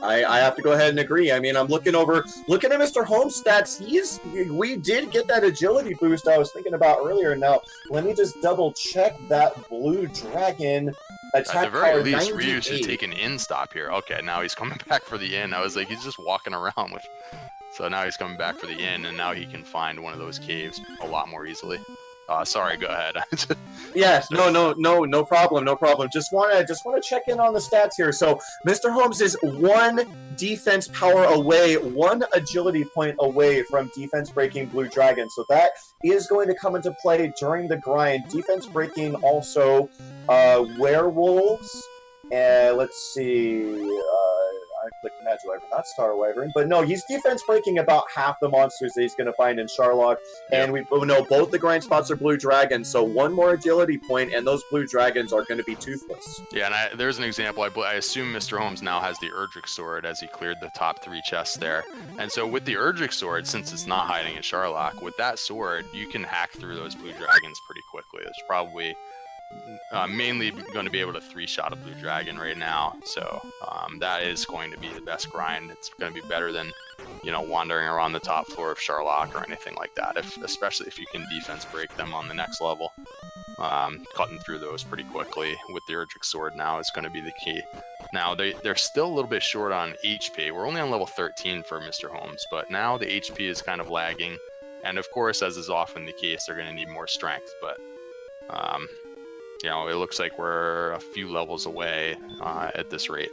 I have to go ahead and agree. I mean, I'm looking at MisterHomes stats. We did get that agility boost I was thinking about earlier. Now, let me just double check that blue dragon attack. At the very least, 98. Ryu should take an in stop here. Okay, now he's coming back for the in. I was like, he's just walking around with. So now he's coming back for the in, and now he can find one of those caves a lot more easily. Sorry, go ahead. Yeah, no problem. Just wanna check in on the stats here. So MisterHomes is 1 defense power away, 1 agility point away from defense breaking Blue Dragon. So that is going to come into play during the grind. Defense breaking also werewolves. And let's see. I clicked Magic Wyvern, not Star Wyvern. But no, he's defense breaking about half the monsters that he's going to find in Charlock. And we know both the grind spots are Blue Dragons, so 1 more agility point, and those Blue Dragons are going to be toothless. Yeah, and there's an example. I assume MisterHomes now has the Erdrick Sword as he cleared the top 3 chests there. And so with the Erdrick Sword, since it's not hiding in Charlock, with that sword, you can hack through those Blue Dragons pretty quickly. There's probably mainly going to be able to 3-shot a Blue Dragon right now, so that is going to be the best grind. It's going to be better than, wandering around the top floor of Charlock or anything like that, especially if you can defense break them on the next level. Cutting through those pretty quickly with the Erdrick Sword now is going to be the key. Now, they're still a little bit short on HP. We're only on level 13 for MisterHomes, but now the HP is kind of lagging, and of course, as is often the case, they're going to need more strength, but it looks like we're a few levels away at this rate.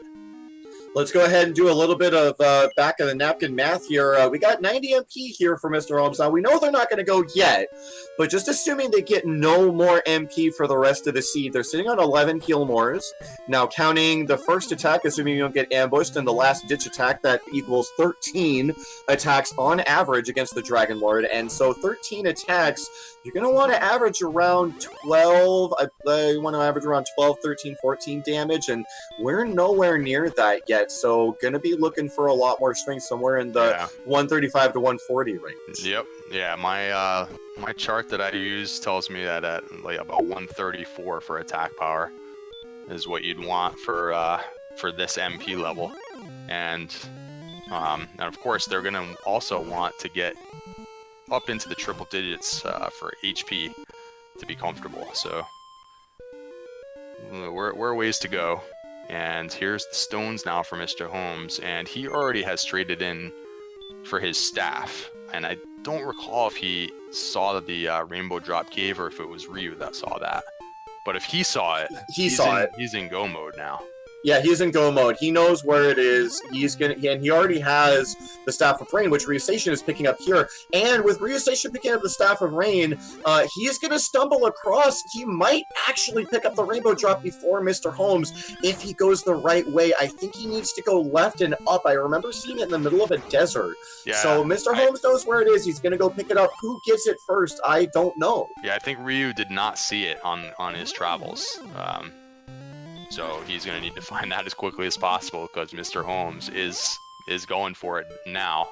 Let's go ahead and do a little bit of back of the napkin math here. We got 90 MP here for MisterHomes. Now, we know they're not going to go yet, but just assuming they get no more MP for the rest of the seed, they're sitting on 11 heal mores. Now, counting the first attack, assuming you don't get ambushed, and the last ditch attack, that equals 13 attacks on average against the Dragon Lord. And so 13 attacks, you're going to want to average around 12. You want to average around 12, 13, 14 damage, and we're nowhere near that yet. So going to be looking for a lot more strength, somewhere in the 135 to 140 range. Yep. Yeah, my chart that I use tells me that at like about 134 for attack power is what you'd want for this MP level. And of course they're going to also want to get up into the triple digits for HP to be comfortable. So we're a ways to go. And here's the stones now for MisterHomes, and he already has traded in for his staff. And I don't recall if he saw the Rainbow Drop Cave or if it was Ryu that saw that. But if he saw it, he's in go mode now. Yeah, he's in go mode. He knows where it is. And he already has the Staff of Rain, which Ryuseishin is picking up here. And with Ryuseishin picking up the Staff of Rain, he's going to stumble across. He might actually pick up the Rainbow Drop before MisterHomes if he goes the right way. I think he needs to go left and up. I remember seeing it in the middle of a desert. Yeah, so MisterHomes knows where it is. He's going to go pick it up. Who gets it first? I don't know. Yeah, I think Ryu did not see it on his travels. So he's going to need to find that as quickly as possible because MisterHomes is going for it now.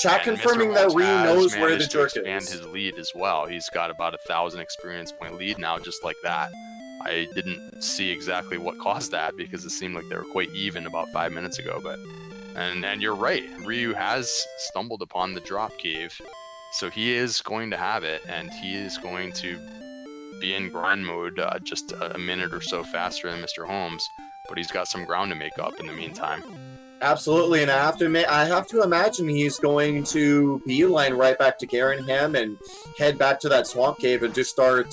Chat confirming that Ryu knows where the jerk is. And his lead as well. He's got about 1,000 experience point lead now, just like that. I didn't see exactly what caused that because it seemed like they were quite even about 5 minutes ago. And you're right. Ryu has stumbled upon the drop cave, so he is going to have it, and he is going to be in grind mode just a minute or so faster than MisterHomes, but he's got some ground to make up in the meantime. Absolutely, and I have to imagine he's going to beeline right back to Garenham and head back to that swamp cave and just start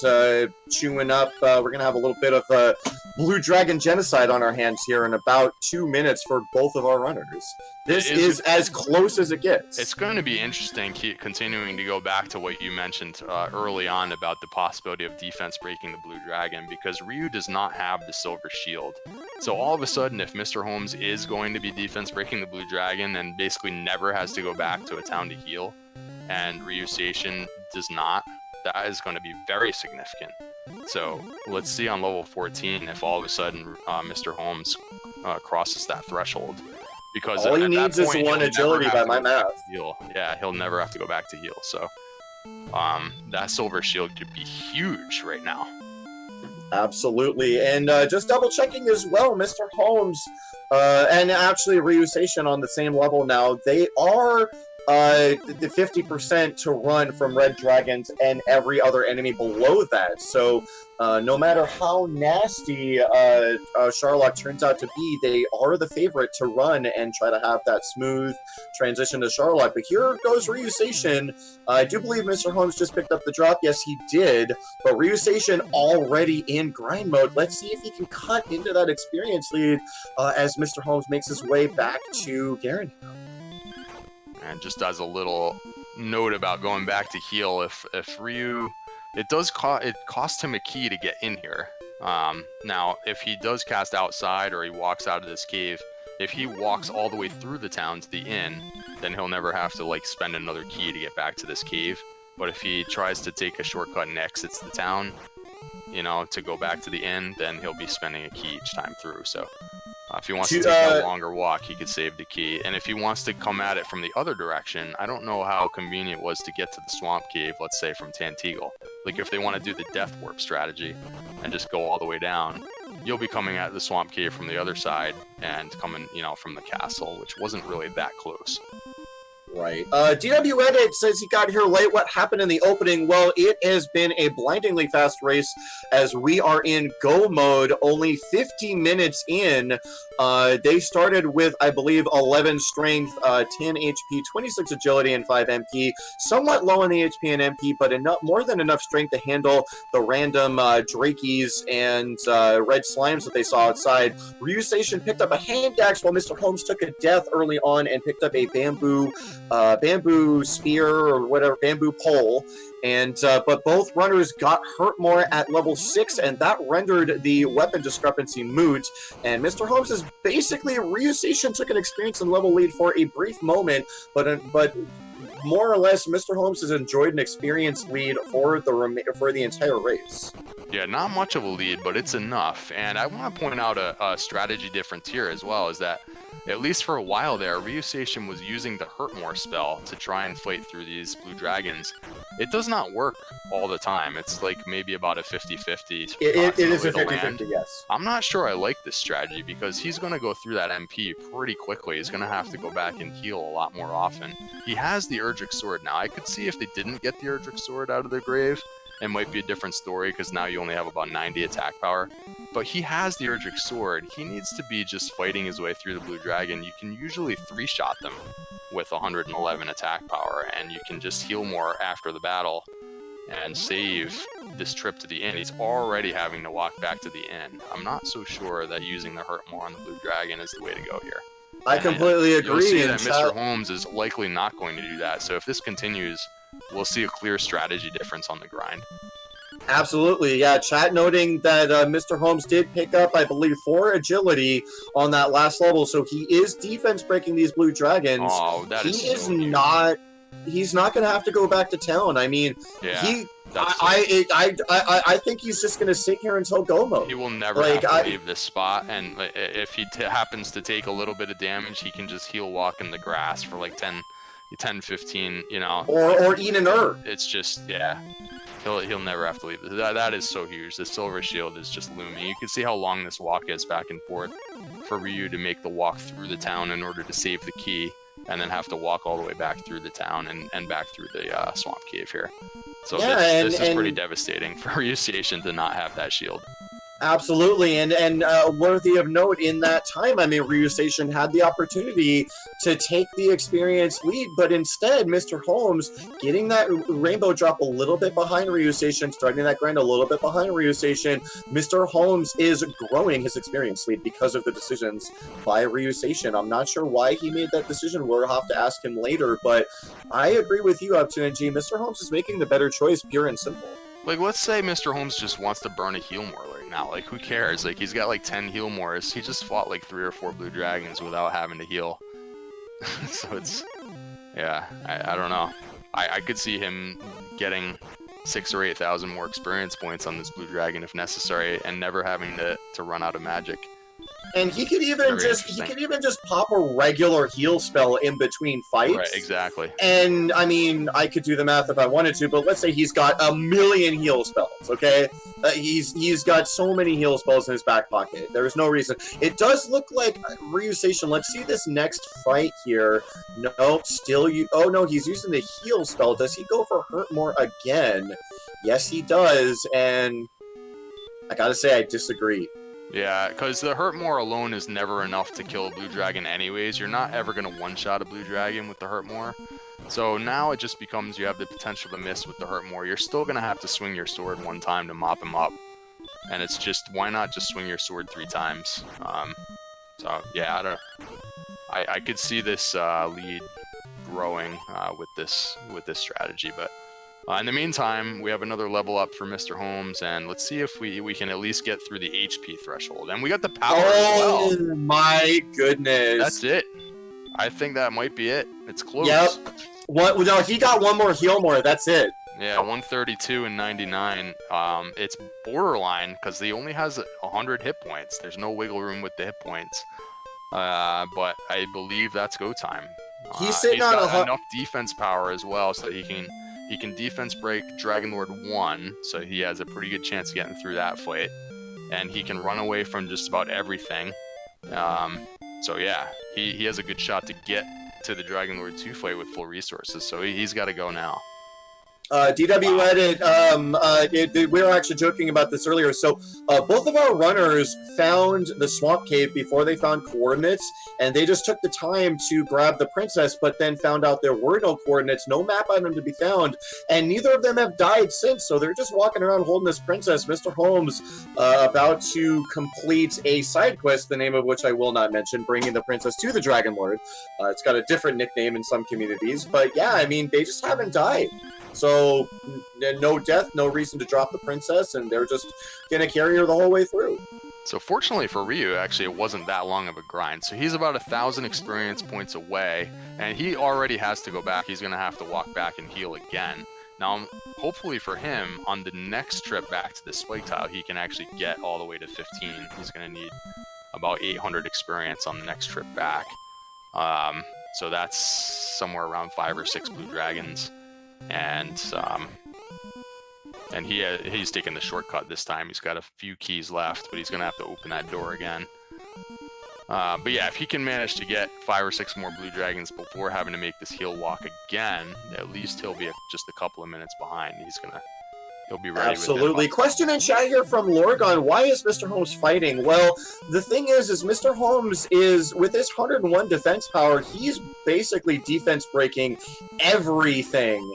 chewing up. We're going to have a little bit of a Blue Dragon genocide on our hands here in about 2 minutes for both of our runners. This is as close as it gets. It's going to be interesting continuing to go back to what you mentioned early on about the possibility of defense breaking the Blue Dragon, because Ryu does not have the Silver Shield. So all of a sudden, if MisterHomes is going to be defense breaking the Blue Dragon and basically never has to go back to a town to heal, and Ryuseishin does not, that is going to be very significant. So let's see on level 14 if all of a sudden MisterHomes crosses that threshold. Because all he needs is one agility by my math. Yeah, he'll never have to go back to heal. So that Silver Shield could be huge right now. Absolutely. And just double checking as well, MisterHomes and actually Ryuseishin on the same level now. They are the 50% to run from red dragons and every other enemy below that. So no matter how nasty Charlock turns out to be, they are the favorite to run and try to have that smooth transition to Charlock. But here goes Ryuseishin. I do believe Mr. Holmes just picked up the drop. Yes, he did. But Ryuseishin already in grind mode. Let's see if he can cut into that experience lead as Mr. Holmes makes his way back to Garen. And just as a little note about going back to heal, if Ryu, it costs him a key to get in here. Now, if he does cast outside or he walks out of this cave, if he walks all the way through the town to the inn, then he'll never have to like spend another key to get back to this cave. But if he tries to take a shortcut and exits the town, you know, to go back to the inn, then he'll be spending a key each time through. So if he wants to take a longer walk, he could save the key. And if he wants to come at it from the other direction, I don't know how convenient it was to get to the swamp cave, let's say from Tanteagle. Like if they want to do the death warp strategy and just go all the way down, you'll be coming at the swamp cave from the other side and coming, you know, from the castle, which wasn't really that close. Right. DW Edit says he got here late. What happened in the opening? Well, it has been a blindingly fast race as we are in go mode. Only 50 minutes in. They started with, I believe, 11 strength, 10 HP, 26 agility, and 5 MP. Somewhat low on the HP and MP, but more than enough strength to handle the random Drakies and red slimes that they saw outside. Ryuseishin picked up a hand axe while Mr. Holmes took a death early on and picked up a bamboo spear or whatever, bamboo pole, and but both runners got hurt more at level 6, and that rendered the weapon discrepancy moot. And Mr. Holmes is basically, Ryuseishin took an experience and level lead for a brief moment, but more or less, Mr. Holmes has enjoyed an experience lead for the entire race. Yeah, not much of a lead, but it's enough. And I want to point out a strategy difference here as well, is that at least for a while there, Ryuseishin was using the Hurt More spell to try and fight through these blue dragons. It does not work all the time. It's like maybe about a 50-50. It is a 50-50, yes. I'm not sure I like this strategy because he's going to go through that MP pretty quickly. He's going to have to go back and heal a lot more often. He has the Erdrick Sword now. I could see if they didn't get the Erdrick Sword out of the grave, it might be a different story because now you only have about 90 attack power. But he has the Erdrick Sword. He needs to be just fighting his way through the blue dragon. You can usually 3-shot them with 111 attack power, and you can just heal more after the battle and save this trip to the inn. He's already having to walk back to the inn. I'm not so sure that using the Hurt More on the blue dragon is the way to go here. I completely agree. You'll see that Mr. Holmes is likely not going to do that. So if this continues, we'll see a clear strategy difference on the grind. Absolutely, yeah. Chat noting that Mr. Holmes did pick up, I believe, 4 agility on that last level, so he is defense breaking these blue dragons. Oh, that is so huge. He's not going to have to go back to town. I mean, yeah, I think he's just going to sit here until go mode. He will never have to leave this spot, and if he happens to take a little bit of damage, he can just heal walk in the grass for like 10, 15, you know. Or eat an herb. It's just, yeah. He'll never have to leave. That is so huge. The silver shield is just looming. You can see how long this walk is back and forth for Ryu to make the walk through the town in order to save the key, and then have to walk all the way back through the town and back through the swamp cave here. So yeah, this is pretty devastating for Ryuseishin to not have that shield. Absolutely, and worthy of note in that time, I mean, Ryuseishin had the opportunity to take the experience lead, but instead, Mr. Holmes getting that rainbow drop a little bit behind Ryuseishin, starting that grind a little bit behind Ryuseishin. Mr. Holmes is growing his experience lead because of the decisions by Ryuseishin. I'm not sure why he made that decision. We'll have to ask him later, but I agree with you, Up2NG. Mr. Holmes is making the better choice, pure and simple. Like, let's say Mr. Holmes just wants to burn a heal more right now. Like, who cares? Like, he's got like 10 heal mores. He just fought like 3 or 4 blue dragons without having to heal. So it's, yeah, I don't know. I could see him getting 6,000 or 8,000 more experience points on this blue dragon if necessary, and never having to run out of magic. And he could even Very just pop a regular heal spell in between fights. Right, exactly. And I mean, I could do the math if I wanted to, but let's say he's got 1,000,000 heal spells. Okay, he's got so many heal spells in his back pocket. There is no reason. It does look like Ryuseishin. Let's see this next fight here. No, still you. Oh no, he's using the heal spell. Does he go for hurt more again? Yes, he does. And I gotta say, I disagree. Yeah, because the hurt more alone is never enough to kill a blue dragon anyways. You're not ever going to one-shot a blue dragon with the hurt more. So now it just becomes you have the potential to miss with the hurt more. You're still going to have to swing your sword one time to mop him up. And it's just, why not just swing your sword 3 times? So yeah, I could see this lead growing with this strategy, but in the meantime, we have another level up for MisterHomes, and let's see if we can at least get through the HP threshold. And we got the power as well. Oh my goodness. That's it. I think that might be it. It's close. Yep. What? No, he got one more heal more. That's it. Yeah, 132 and 99. It's borderline because he only has 100 hit points. There's no wiggle room with the hit points. But I believe that's go time. He's sitting on enough defense power as well, so he can defense break Dragon Lord 1, so he has a pretty good chance of getting through that fight. And he can run away from just about everything. So yeah, he has a good shot to get to the Dragon Lord 2 fight with full resources, so he's got to go now. DW Edit, we were actually joking about this earlier. So both of our runners found the swamp cave before they found coordinates, and they just took the time to grab the princess, but then found out there were no coordinates, no map item to be found, and neither of them have died since. So they're just walking around holding this princess. MisterHomes about to complete a side quest, the name of which I will not mention, bringing the princess to the Dragon Lord. It's got a different nickname in some communities, but yeah, I mean, they just haven't died. So, no death, no reason to drop the princess, and they're just going to carry her the whole way through. So fortunately for Ryu, actually, it wasn't that long of a grind. So he's about 1,000 experience points away, and he already has to go back. He's going to have to walk back and heal again. Now, hopefully for him, on the next trip back to the spike tile, he can actually get all the way to 15. He's going to need about 800 experience on the next trip back. So that's somewhere around 5 or 6 blue dragons. And he's taking the shortcut this time. He's got a few keys left, but he's gonna have to open that door again. But yeah, if he can manage to get 5 or 6 more blue dragons before having to make this heal walk again, at least he'll be just a couple of minutes behind. He'll be ready. Absolutely. Question in chat here from Lorgon. Why is MisterHomes fighting? Well, the thing is MisterHomes is, with his 101 defense power, he's basically defense breaking everything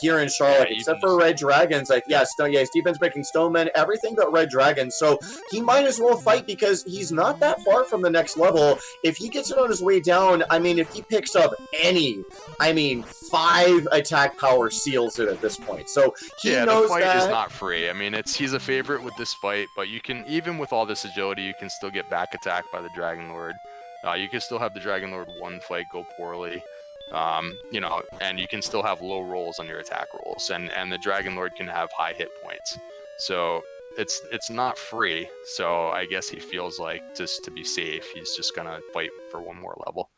here in Charlotte, except for red dragons. He's defense breaking stonemen, everything but red dragons. So he might as well fight because he's not that far from the next level. If he gets it on his way down, I mean, if he picks up 5 attack power seals it at this point. So he knows the fight that is not free. I mean, he's a favorite with this fight, but you can, even with all this agility, you can still get back attacked by the Dragon Lord. You can still have the Dragon Lord 1 fight go poorly. And you can still have low rolls on your attack rolls, and the Dragon Lord can have high hit points. So it's not free. So I guess he feels like, just to be safe, he's just gonna fight for one more level,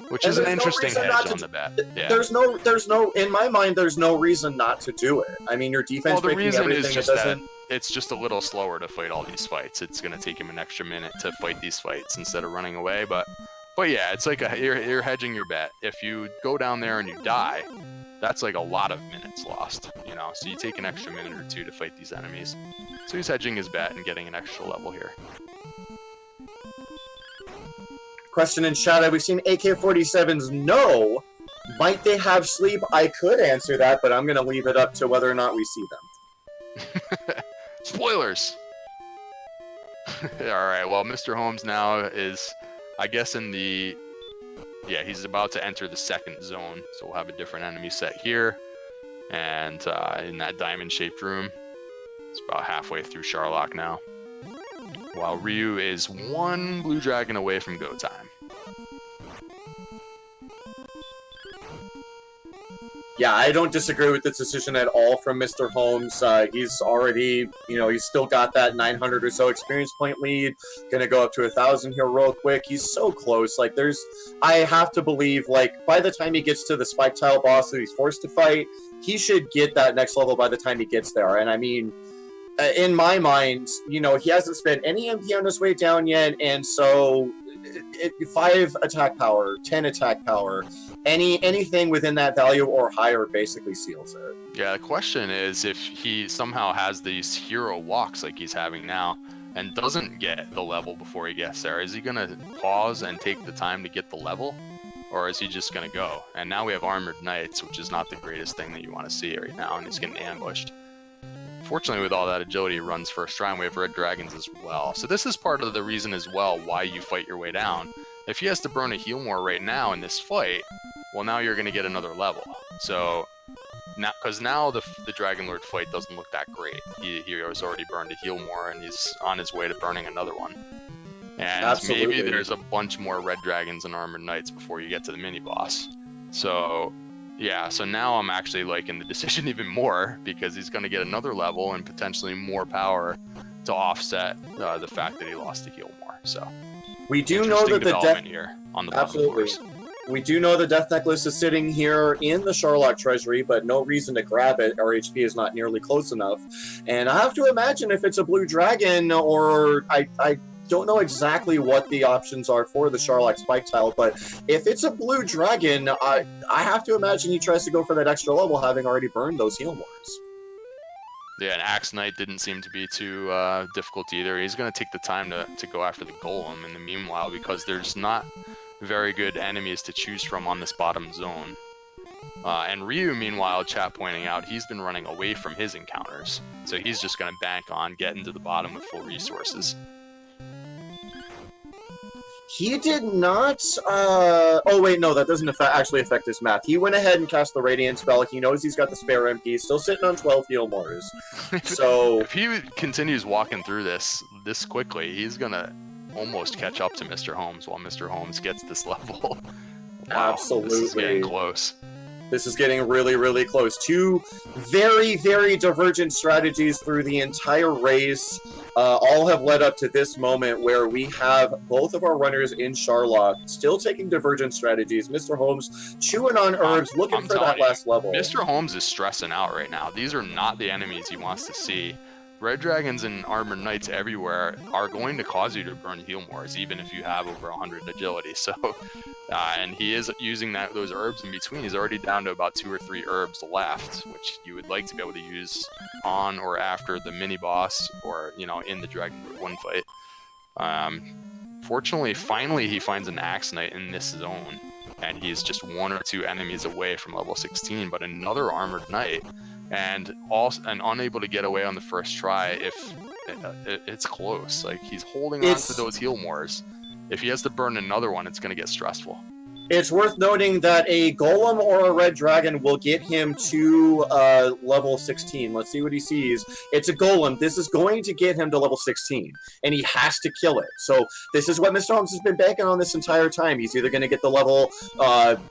which is an interesting hedge on the bet. Yeah. There's no, in my mind, there's no reason not to do it. I mean, your defense. Well, the reason everything, is just that it's just a little slower to fight all these fights. It's gonna take him an extra minute to fight these fights instead of running away, but yeah, it's like you're hedging your bet. If you go down there and you die, that's like a lot of minutes lost, so you take an extra minute or 2 to fight these enemies. So he's hedging his bet and getting an extra level here. Question in chat, have we seen AK-47s? No. Might they have sleep? I could answer that, but I'm going to leave it up to whether or not we see them. Spoilers! Alright, well, MisterHomes now is, I guess, he's about to enter the second zone, so we'll have a different enemy set here, and in that diamond-shaped room. It's about halfway through Charlock now, while Ryu is 1 blue dragon away from go time. Yeah, I don't disagree with this decision at all from MisterHomes. He's already, he's still got that 900 or so experience point lead. Gonna go up to 1,000 here real quick. He's so close. Like, I have to believe, like, by the time he gets to the spike tile boss that he's forced to fight, he should get that next level by the time he gets there. And I mean, in my mind, he hasn't spent any MP on his way down yet, and so 5 attack power, 10 attack power, anything within that value or higher basically seals it. Yeah, the question is if he somehow has these hero walks like he's having now and doesn't get the level before he gets there, is he going to pause and take the time to get the level? Or is he just going to go? And now we have Armored Knights, which is not the greatest thing that you want to see right now, and he's getting ambushed. Fortunately, with all that agility, he runs first try, and we have Red Dragons as well. So this is part of the reason as well why you fight your way down. If he has to burn a heal more right now in this fight, well, now you're going to get another level. So, because now the Dragon Lord fight doesn't look that great. He has already burned a heal more, and he's on his way to burning another one. And Absolutely. Maybe there's a bunch more Red Dragons and Armored Knights before you get to the mini-boss. So, yeah, so now I'm actually liking the decision even more, because he's going to get another level and potentially more power to offset the fact that he lost to heal more. So we do know that the death here on the bottom floors. We do know the Death Necklace is sitting here in the Sharlock Treasury, but no reason to grab it. Our HP is not nearly close enough. And I have to imagine if it's a blue dragon, or I don't know exactly what the options are for the Sharlock Spike Tile, but if it's a blue dragon, I have to imagine he tries to go for that extra level, having already burned those heal mores. Yeah, and Axe Knight didn't seem to be too difficult either. He's going to take the time to go after the Golem in the meanwhile, because there's not very good enemies to choose from on this bottom zone. And Ryu, meanwhile, chat pointing out, he's been running away from his encounters. So he's just going to bank on getting to the bottom with full resources. He did not... oh, wait, no, that doesn't actually affect his math. He went ahead and cast the Radiant spell. He knows he's got the spare MP. Still sitting on 12 heal mores. So... if he continues walking through this quickly, he's going to almost catch up to MisterHomes while MisterHomes gets this level. Wow, absolutely. This is getting close. This is getting really, really close. Two very, very divergent strategies through the entire race. All have led up to this moment where we have both of our runners in Sharlock still taking divergent strategies. MisterHomes chewing on herbs, looking for that last level. MisterHomes is stressing out right now. These are not the enemies he wants to see. Red Dragons and Armored Knights everywhere are going to cause you to burn heal mores, even if you have over 100 agility. So, and he is using those herbs in between. He's already down to about 2 or 3 herbs left, which you would like to be able to use on or after the mini boss, or in the Dragon Lord 1 fight. Fortunately, finally he finds an Axe Knight in this zone, and he's just 1 or 2 enemies away from level 16. But another Armored Knight. And unable to get away on the first try if it's close. Like, he's holding on to those heal mores. If he has to burn another one, it's going to get stressful. It's worth noting that a Golem or a Red Dragon will get him to level 16. Let's see what he sees. It's a Golem. This is going to get him to level 16, and he has to kill it. So this is what MisterHomes has been banking on this entire time. He's either going to get the level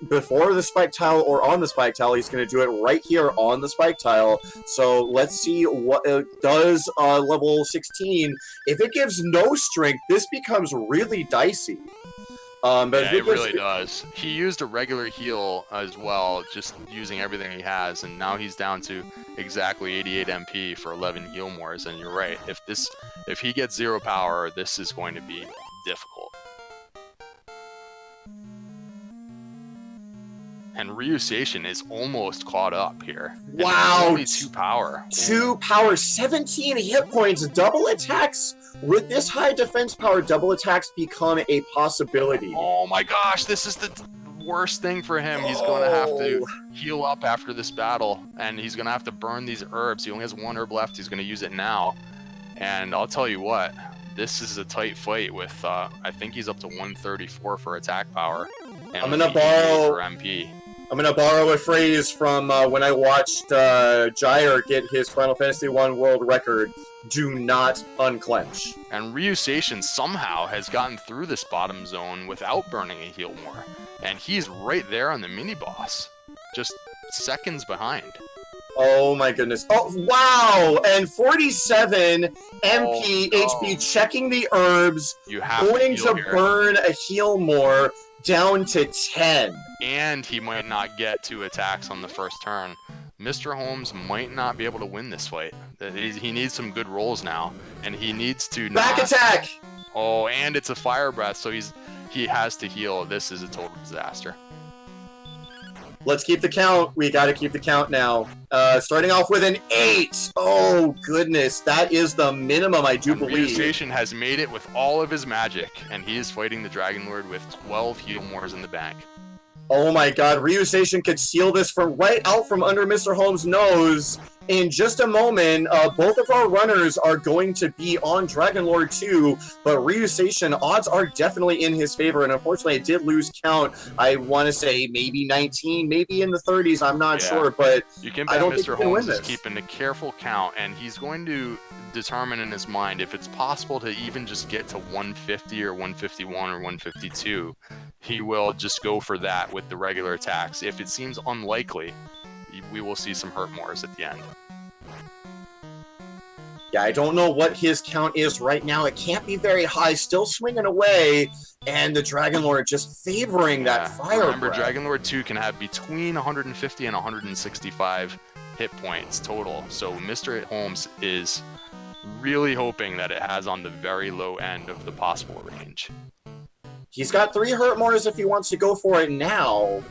before the Spike Tile or on the Spike Tile. He's going to do it right here on the Spike Tile. So let's see what does level 16. If it gives no strength, this becomes really dicey. But yeah, it really does. He used a regular heal as well, just using everything he has, and now he's down to exactly 88 MP for 11 heal mores. And you're right, if he gets 0 power, this is going to be difficult. And Ryuseishin is almost caught up here. Wow! Only 2 power. 2 power, 17 hit points, double attacks. With this high defense power, double attacks become a possibility. Oh my gosh, this is the worst thing for him. He's going to have to heal up after this battle, and he's going to have to burn these herbs. He only has 1 herb left. He's going to use it now. And I'll tell you what, this is a tight fight with, I think he's up to 134 for attack power. And I'm going to borrow... for MP. I'm going to borrow a phrase from when I watched Jair get his Final Fantasy I world record. Do not unclench. And Ryuseishin somehow has gotten through this bottom zone without burning a heal more. And he's right there on the mini-boss. Just seconds behind. Oh my goodness. Oh, wow! And 47 MP HP checking the herbs, You have going to to burn a heal more down to 10. And he might not get 2 attacks on the first turn. Mr. Holmes might not be able to win this fight. He needs some good rolls now, and he needs to Back attack! Oh, and it's a fire breath, so he has to heal. This is a total disaster. Let's keep the count. We got to keep the count now. Starting off with an 8. Oh, goodness. That is the minimum, I do believe. Ryuseishin has made it with all of his magic, and he is fighting the Dragon Lord with 12 heal mores in the bank. Oh my god, Ryuseishin could steal this from right out from under Mr. Holmes' nose. In just a moment, both of our runners are going to be on Dragon Lord 2, but Ryuseishin, odds are definitely in his favor, and unfortunately it did lose count. I want to say maybe 19, maybe in the 30s, I'm not sure, but you can I bet don't Mr. think he can Holmes win is this. keeping a careful count, and he's going to determine in his mind if it's possible to even just get to 150 or 151 or 152. He will just go for that with the regular attacks. If it seems unlikely, we will see some hurt mores at the end. Yeah, I don't know what his count is right now. It can't be very high, still swinging away, and the Dragon Lord just favoring that fire Remember, breath. Dragon Lord 2 can have between 150 and 165 hit points total, so Mr. Holmes is really hoping that it has on the very low end of the possible range. He's got 3 hurt mores if he wants to go for it now,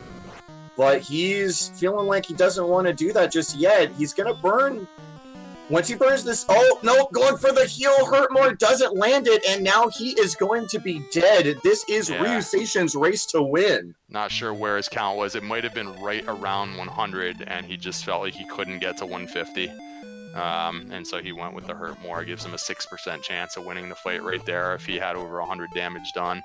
but he's feeling like he doesn't want to do that just yet. He's going to burn. Once he burns this, oh, no, going for the heal, hurt more, doesn't land it, and now he is going to be dead. This is Ryuseishin's race to win. Not sure where his count was. It might have been right around 100, and he just felt like he couldn't get to 150. And so he went with the hurt more. It gives him a 6% chance of winning the fight right there if he had over 100 damage done.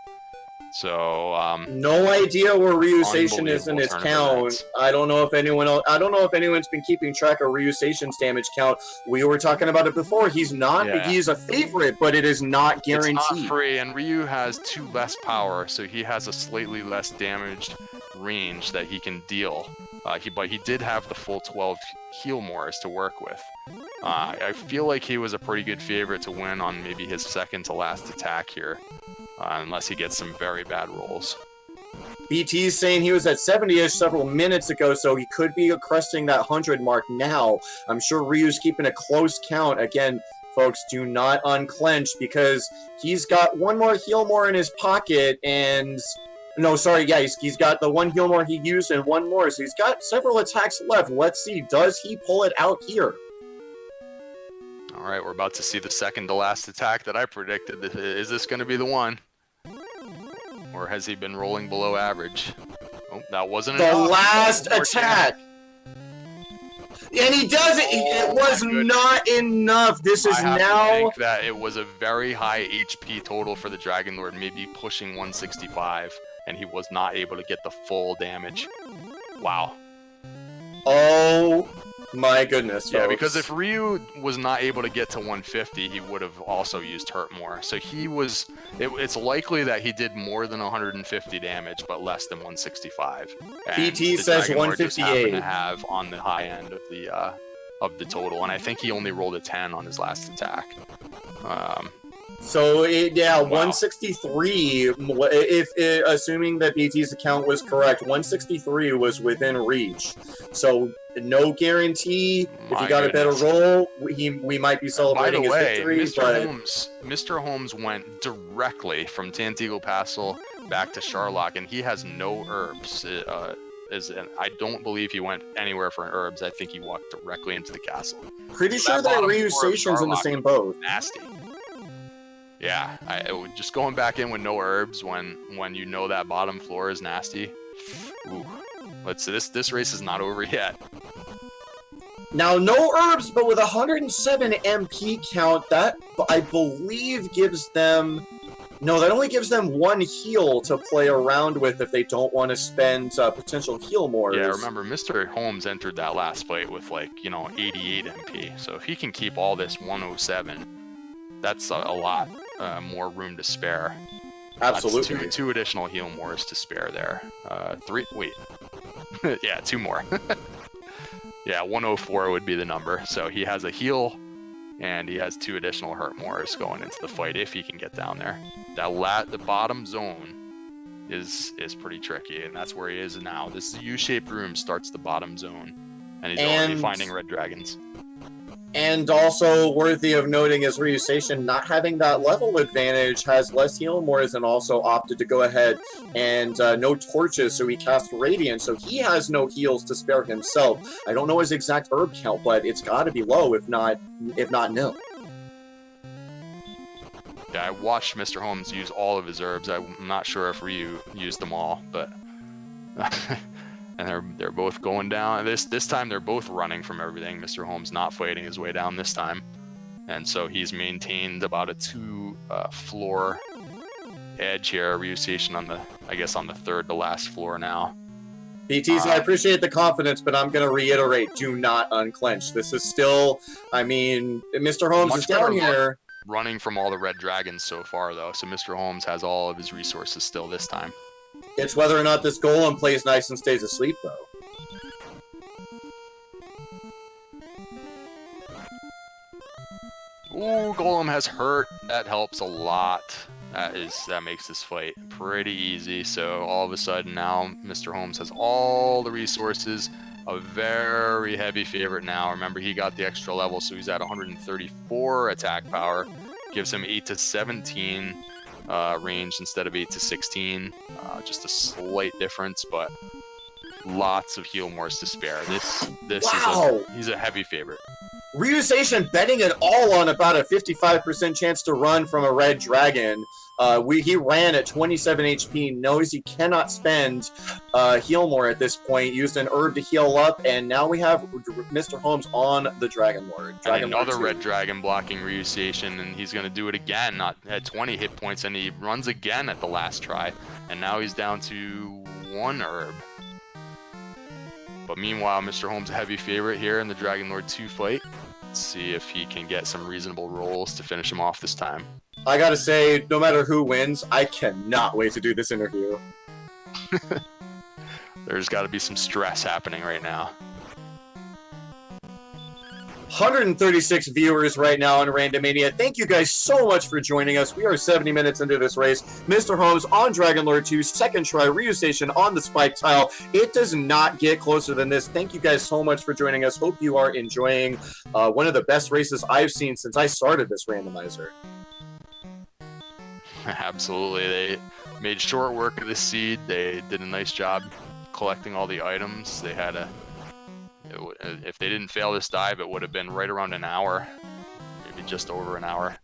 So no idea where Ryuseishin is in his count. I don't know if anyone's been keeping track of Ryuseishin's damage count. We were talking about it before. He's not. He's a favorite, but it is not guaranteed. It's not free, and Ryu has 2 less power, so he has a slightly less damaged range that he can deal. But he did have the full 12 heal mores to work with. I feel like he was a pretty good favorite to win on maybe his second to last attack here. Unless he gets some very bad rolls. BT's saying he was at 70-ish several minutes ago, so he could be cresting that 100 mark now. I'm sure Ryu's keeping a close count. Again, folks, do not unclench because he's got 1 more heal more in his pocket and... No, sorry, yeah, he's got the 1 heal more he used and 1 more, so he's got several attacks left. Let's see, does he pull it out here? All right, we're about to see the second to last attack that I predicted. Is this going to be the one? Or has he been rolling below average? Oh, that wasn't the enough. last attack. And he does it. It was not enough. This is I now. think that it was a very high HP total for the Dragon Lord, maybe pushing 165, and he was not able to get the full damage. Wow. Oh my goodness. Yeah, folks. because if Ryu was not able to get to 150, he would have also used hurt more. So he was. It's likely that he did more than 150 damage, but less than 165. And PT says Dragon Lord just happened 158. to have on the high end of the total, and I think he only rolled a 10 on his last attack. So, 163, if assuming that BT's account was correct, 163 was within reach. So, no guarantee. If he got a better roll, we might be celebrating his victory. Mr. Holmes went directly from Tantegel Castle back to Sharlock, and he has no herbs. I don't believe he went anywhere for herbs. I think he walked directly into the castle. Pretty sure that Ryuseishin's in the same boat. Nasty. Yeah, just going back in with no herbs when you know that bottom floor is nasty. Ooh, let's see. This race is not over yet. Now, no herbs, but with 107 MP count, that I believe gives them. No, that only gives them 1 heal to play around with if they don't want to spend potential heal mores. Yeah, remember, Mr. Holmes entered that last fight with 88 MP. So if he can keep all this 107, that's a lot more room to spare. Absolutely. That's two additional heal mores to spare there. 3. Wait. Yeah, 2 more. Yeah, 104 would be the number. So he has a heal, and he has 2 additional hurt mores going into the fight if he can get down there. The bottom zone is pretty tricky, and that's where he is now. This U-shaped room starts the bottom zone, and he's already finding red dragons. And also worthy of noting is Ryuseishin not having that level advantage, has less heal mores, and also opted to go ahead and no torches, so he cast Radiant, so he has no heals to spare himself. I don't know his exact herb count, but it's got to be low, if not nil. Yeah, I watched MisterHomes use all of his herbs. I'm not sure if Ryu used them all, but and they're both going down. This time they're both running from everything. MisterHomes not fighting his way down this time, and so he's maintained about a 2 floor edge here. Ryuseishin on the third to last floor now. BTs, I appreciate the confidence, but I'm going to reiterate: do not unclench. This is still, I mean, MisterHomes is down here. Running from all the red dragons so far, though, so MisterHomes has all of his resources still this time. It's whether or not this golem plays nice and stays asleep, though. Ooh, golem has hurt. That helps a lot. That makes this fight pretty easy. So all of a sudden now, MisterHomes has all the resources. A very heavy favorite now. Remember, he got the extra level, so he's at 134 attack power. Gives him 8 to 17 range instead of 8 to 16. Just a slight difference, but lots of heal mores to spare. He's a heavy favorite. Ryuseishin betting it all on about a 55% chance to run from a red dragon. He ran at 27 HP, knows he cannot spend heal more at this point, used an herb to heal up, and now we have MisterHomes on the Dragon Lord. Another red dragon blocking Ryuseishin, and he's going to do it again, not at 20 hit points, and he runs again at the last try, and now he's down to 1 herb. But meanwhile, MisterHomes a heavy favorite here in the Dragon Lord 2 fight. Let's see if he can get some reasonable rolls to finish him off this time. I gotta say, no matter who wins, I cannot wait to do this interview. There's got to be some stress happening right now. 136 viewers right now on Randomania. Thank you guys so much for joining us. We are 70 minutes into this race. MisterHomes on Dragon Lord 2, second try, Ryuseishin on the spike tile. It does not get closer than this. Thank you guys so much for joining us. Hope you are enjoying one of the best races I've seen since I started this randomizer. Absolutely. They made short work of this seed. They did a nice job collecting all the items. They had if they didn't fail this dive, it would have been right around an hour, maybe just over an hour.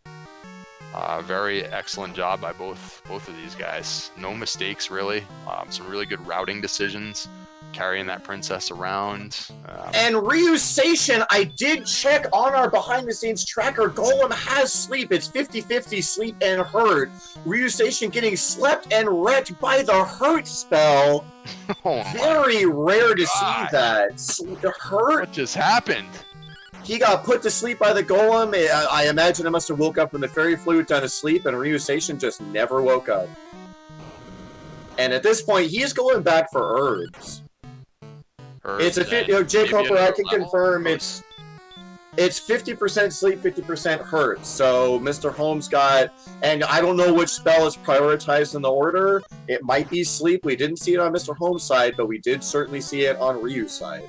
Very excellent job by both of these guys. No mistakes, really. Some really good routing decisions, carrying that princess around. And Ryuseishin, I did check on our behind-the-scenes tracker. Golem has sleep. It's 50-50 sleep and hurt. Ryuseishin getting slept and wrecked by the hurt spell. Oh, very rare to see that. Hurt. What just happened? He got put to sleep by the golem. I imagine it must have woke up from the fairy flute, done a sleep, and Ryuseishin just never woke up. And at this point, he's going back for herbs. It's a Jake Hopper, I can confirm it's 50% sleep, 50% hurt. So MisterHomes got, and I don't know which spell is prioritized in the order. It might be sleep. We didn't see it on MisterHomes' side, but we did certainly see it on Ryu's side.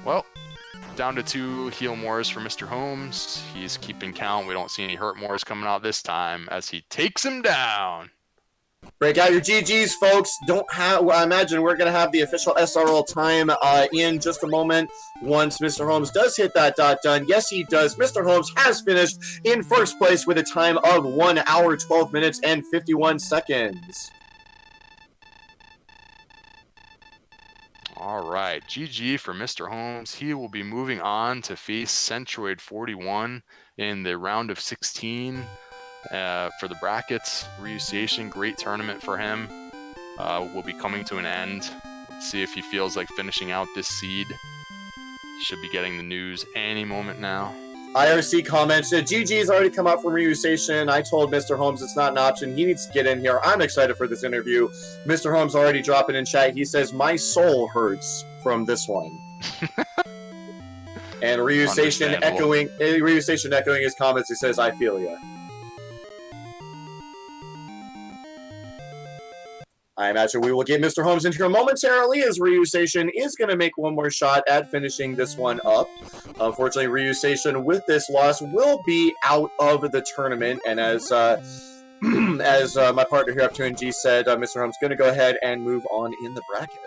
Well, down to 2 heal mores for MisterHomes. He's keeping count. We don't see any hurt mores coming out this time as he takes him down. Break out your GGs, folks. I imagine we're going to have the official SRL time in just a moment once MisterHomes does hit that dot done. Yes, he does. MisterHomes has finished in first place with a time of 1 hour, 12 minutes, and 51 seconds. All right, GG for MisterHomes. He will be moving on to face Centroid 41 in the round of 16 for the brackets. Ryuseishin, great tournament for him. Will be coming to an end. Let's see if he feels like finishing out this seed. He should be getting the news any moment now. IRC comments, GG's already come out from Ryuseishin. I told MisterHomes it's not an option. He needs to get in here. I'm excited for this interview. MisterHomes already dropping in chat. He says, my soul hurts from this one. And Ryuseishin echoing his comments, he says, I feel ya. I imagine we will get Mr. Holmes into here momentarily, as Ryuseishin is going to make one more shot at finishing this one up. Unfortunately, Ryuseishin, with this loss, will be out of the tournament, and as my partner here up to NG said, Mr. Holmes going to go ahead and move on in the bracket.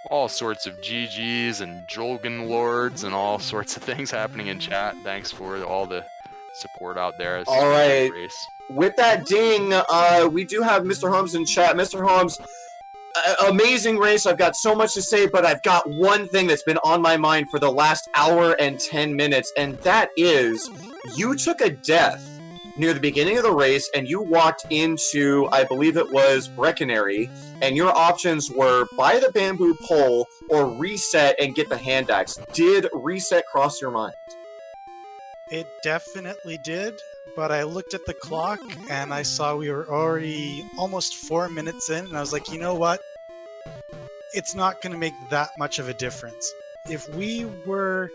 All sorts of GGs and Jolgan Lords and all sorts of things happening in chat. Thanks for all the support out there. All right. With that ding, we do have Mr. Holmes in chat. Mr. Holmes, amazing race. I've got so much to say, but I've got one thing that's been on my mind for the last hour and 10 minutes, and that is you took a death near the beginning of the race, and you walked into, I believe it was Breckenary, and your options were buy the bamboo pole or reset and get the hand axe. Did reset cross your mind? It definitely did, but I looked at the clock and I saw we were already almost 4 minutes in, and I was like, you know what? It's not going to make that much of a difference. If we were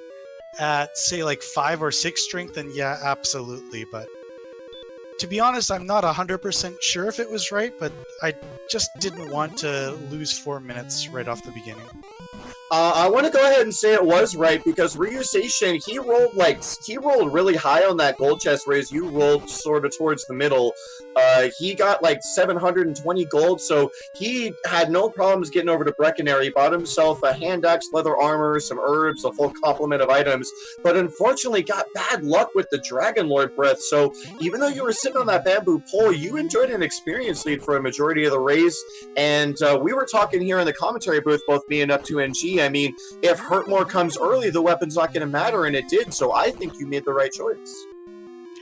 at, say, like 5 or 6 strength, then yeah, absolutely, but to be honest, I'm not 100% sure if it was right, but I just didn't want to lose 4 minutes right off the beginning. I want to go ahead and say it was right, because Ryuseishin, he rolled really high on that gold chest, whereas you rolled sort of towards the middle. He got like 720 gold, so he had no problems getting over to Breckenary. Bought himself a hand axe, leather armor, some herbs, a full complement of items, but unfortunately got bad luck with the Dragon Lord breath. So even though you were sitting on that bamboo pole, you enjoyed an experience lead for a majority of the race. And we were talking here in the commentary booth, both me and Up to NG. I mean, if Hurtmore comes early, the weapon's not going to matter, and it did. So I think you made the right choice.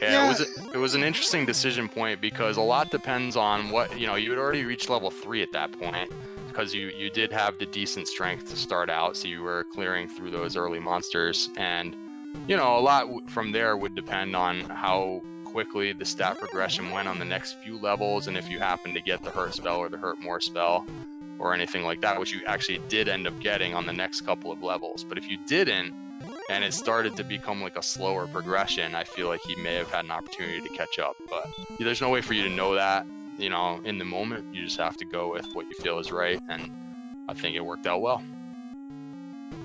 Yeah, it was an interesting decision point, because a lot depends on what, you had already reached level 3 at that point, because you did have the decent strength to start out, so you were clearing through those early monsters, and a lot from there would depend on how quickly the stat progression went on the next few levels, and if you happen to get the hurt spell or the hurt more spell or anything like that, which you actually did end up getting on the next couple of levels. But if you didn't, and it started to become like a slower progression, I feel like he may have had an opportunity to catch up. But there's no way for you to know that, in the moment. You just have to go with what you feel is right, and I think it worked out well.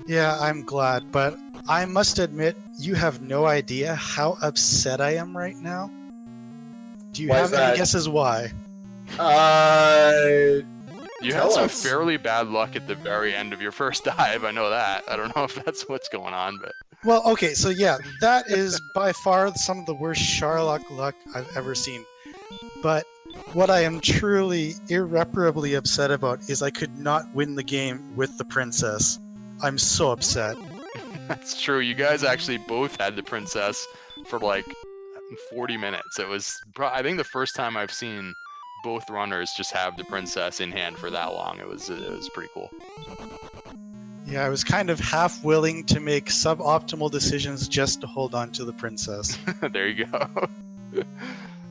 Yeah, I'm glad, but I must admit, you have no idea how upset I am right now. Do you have any guesses why? You had some fairly bad luck at the very end of your first dive. I know that. I don't know if that's what's going on, but... Well, okay, so yeah, that is by far some of the worst Sharlock luck I've ever seen. But what I am truly irreparably upset about is I could not win the game with the princess. I'm so upset. That's true. You guys actually both had the princess for like 40 minutes. It was, I think, the first time I've seen both runners just have the princess in hand for that long. It was pretty cool. Yeah, I was kind of half willing to make suboptimal decisions just to hold on to the princess. There you go.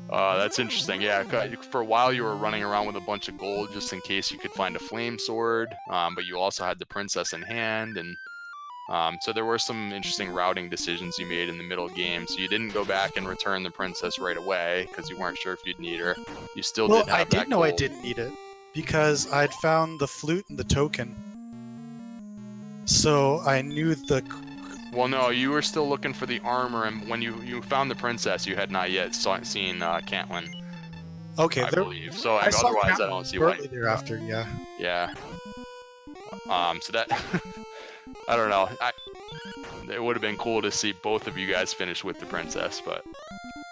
That's interesting. Yeah, for a while you were running around with a bunch of gold just in case you could find a flame sword, but you also had the princess in hand, and so there were some interesting routing decisions you made in the middle game. So you didn't go back and return the princess right away because you weren't sure if you'd need her. You still did have that gold. I did know I didn't need it because I'd found the flute and the token. So I knew the... Well, no, you were still looking for the armor, and when you found the princess, you had not yet seen Cantwin. Okay, I believe. So otherwise, I don't see why. Thereafter, yeah. Yeah. So that... I don't know. It would have been cool to see both of you guys finish with the princess, but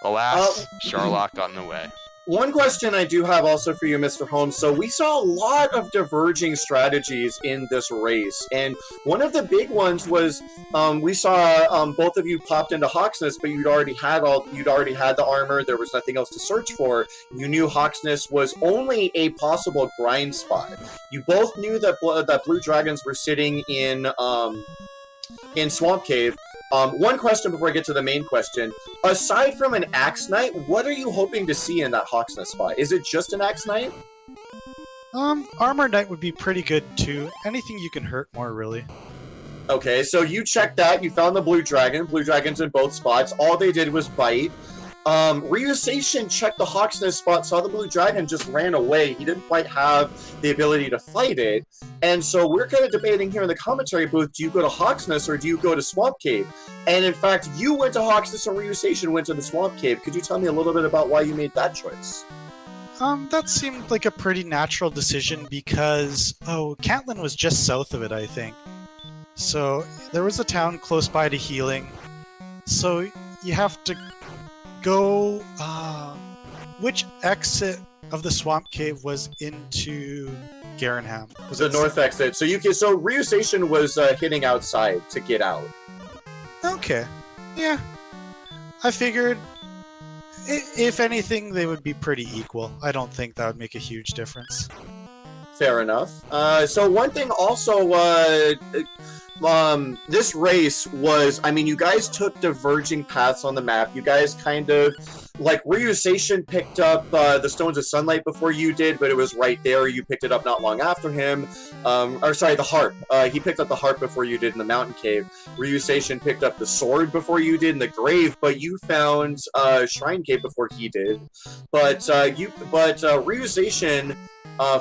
alas, Sharlock got in the way. One question I do have also for you, Mr. Holmes. So we saw a lot of diverging strategies in this race, and one of the big ones was we saw both of you popped into Hawksness, but you'd already had the armor. There was nothing else to search for. You knew Hawksness was only a possible grind spot. You both knew that blue dragons were sitting in Swamp Cave. One question before I get to the main question. Aside from an Axe Knight, what are you hoping to see in that Hawksness spot? Is it just an Axe Knight? Armor Knight would be pretty good too. Anything you can hurt more, really. Okay, so you checked that. You found the blue dragon. Blue dragon's in both spots. All they did was bite. Ryuseishin checked the Hawk's Nest spot, saw the blue dragon, just ran away. He didn't quite have the ability to fight it. And so we're kind of debating here in the commentary booth, do you go to Hawk's Nest or do you go to Swamp Cave? And in fact, you went to Hawk's Nest and Ryuseishin went to the Swamp Cave. Could you tell me a little bit about why you made that choice? That seemed like a pretty natural decision because, Cantlin was just south of it, I think. So there was a town close by to Healing. So you have to go, which exit of the Swamp Cave was into Garenham? Was the north exit. So Ryuseishin was hitting outside to get out. Okay. Yeah. I figured, if anything, they would be pretty equal. I don't think that would make a huge difference. Fair enough. So one thing also, this race was, I mean, you guys took diverging paths on the map. You guys kind of, like, Ryuseishin picked up the Stones of Sunlight before you did, but it was right there. You picked it up not long after him. The harp. He picked up the harp before you did in the mountain cave. Ryuseishin picked up the sword before you did in the grave, but you found Shrine Cave before he did. But Ryuseishin,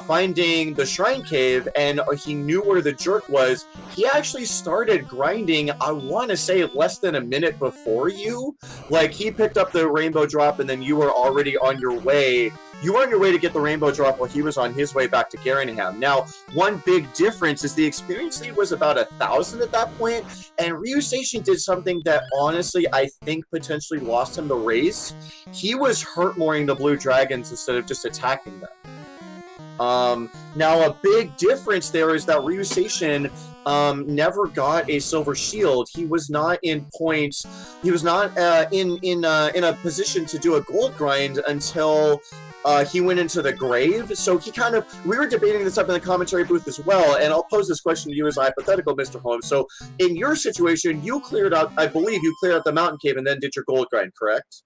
finding the Shrine Cave, and he knew where the jerk was, he actually started grinding, I want to say, less than a minute before you. Like, he picked up the rainbow drop, and then you were already on your way. You were on your way to get the rainbow drop while he was on his way back to Garenham. Now, one big difference is the experience lead was about 1,000 at that point, and Ryuseishin did something that, honestly, I think potentially lost him the race. He was hurt-mooring the blue dragons instead of just attacking them. Now, a big difference there is that Ryuseishin never got a silver shield. He was not in points. He was not in a position to do a gold grind until he went into the grave. So he kind of, we were debating this up in the commentary booth as well, and I'll pose this question to you as a hypothetical, MisterHomes. So in your situation, you cleared out, I believe you cleared out the mountain cave and then did your gold grind, correct?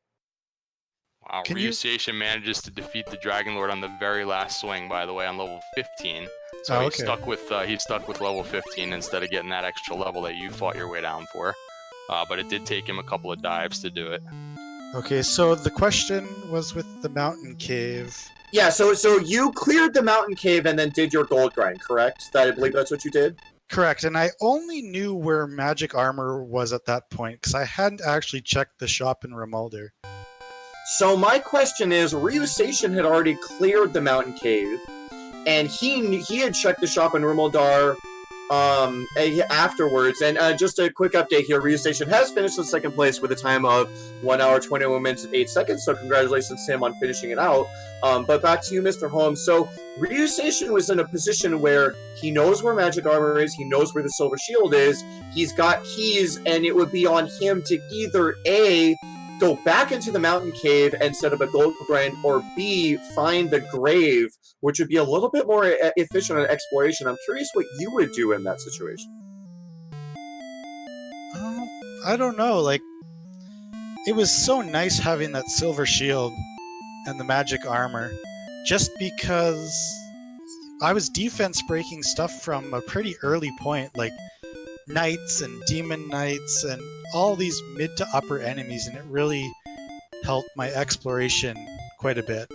Wow, Ryuseishin manages to defeat the Dragon Lord on the very last swing, by the way, on level 15. So he's stuck with level 15 instead of getting that extra level that you fought your way down for. But it did take him a couple of dives to do it. Okay, so the question was with the mountain cave. Yeah, so you cleared the mountain cave and then did your gold grind, correct? I believe that's what you did? Correct, and I only knew where magic armor was at that point, because I hadn't actually checked the shop in Ramalder. So my question is, Ryuseishin had already cleared the mountain cave, and he had checked the shop in Rimuldar afterwards. And just a quick update here, Ryuseishin has finished in second place with a time of 1 hour, 21 minutes, and 8 seconds, so congratulations to him on finishing it out. But back to you, MisterHomes. So Ryuseishin was in a position where he knows where magic armor is, he knows where the silver shield is, he's got keys, and it would be on him to either A, go back into the mountain cave and set up a gold grind, or B, find the grave, which would be a little bit more efficient on exploration. I'm curious what you would do in that situation. I don't know, like, it was so nice having that silver shield and the magic armor, just because I was defense breaking stuff from a pretty early point, like knights and demon knights and all these mid to upper enemies, and it really helped my exploration quite a bit.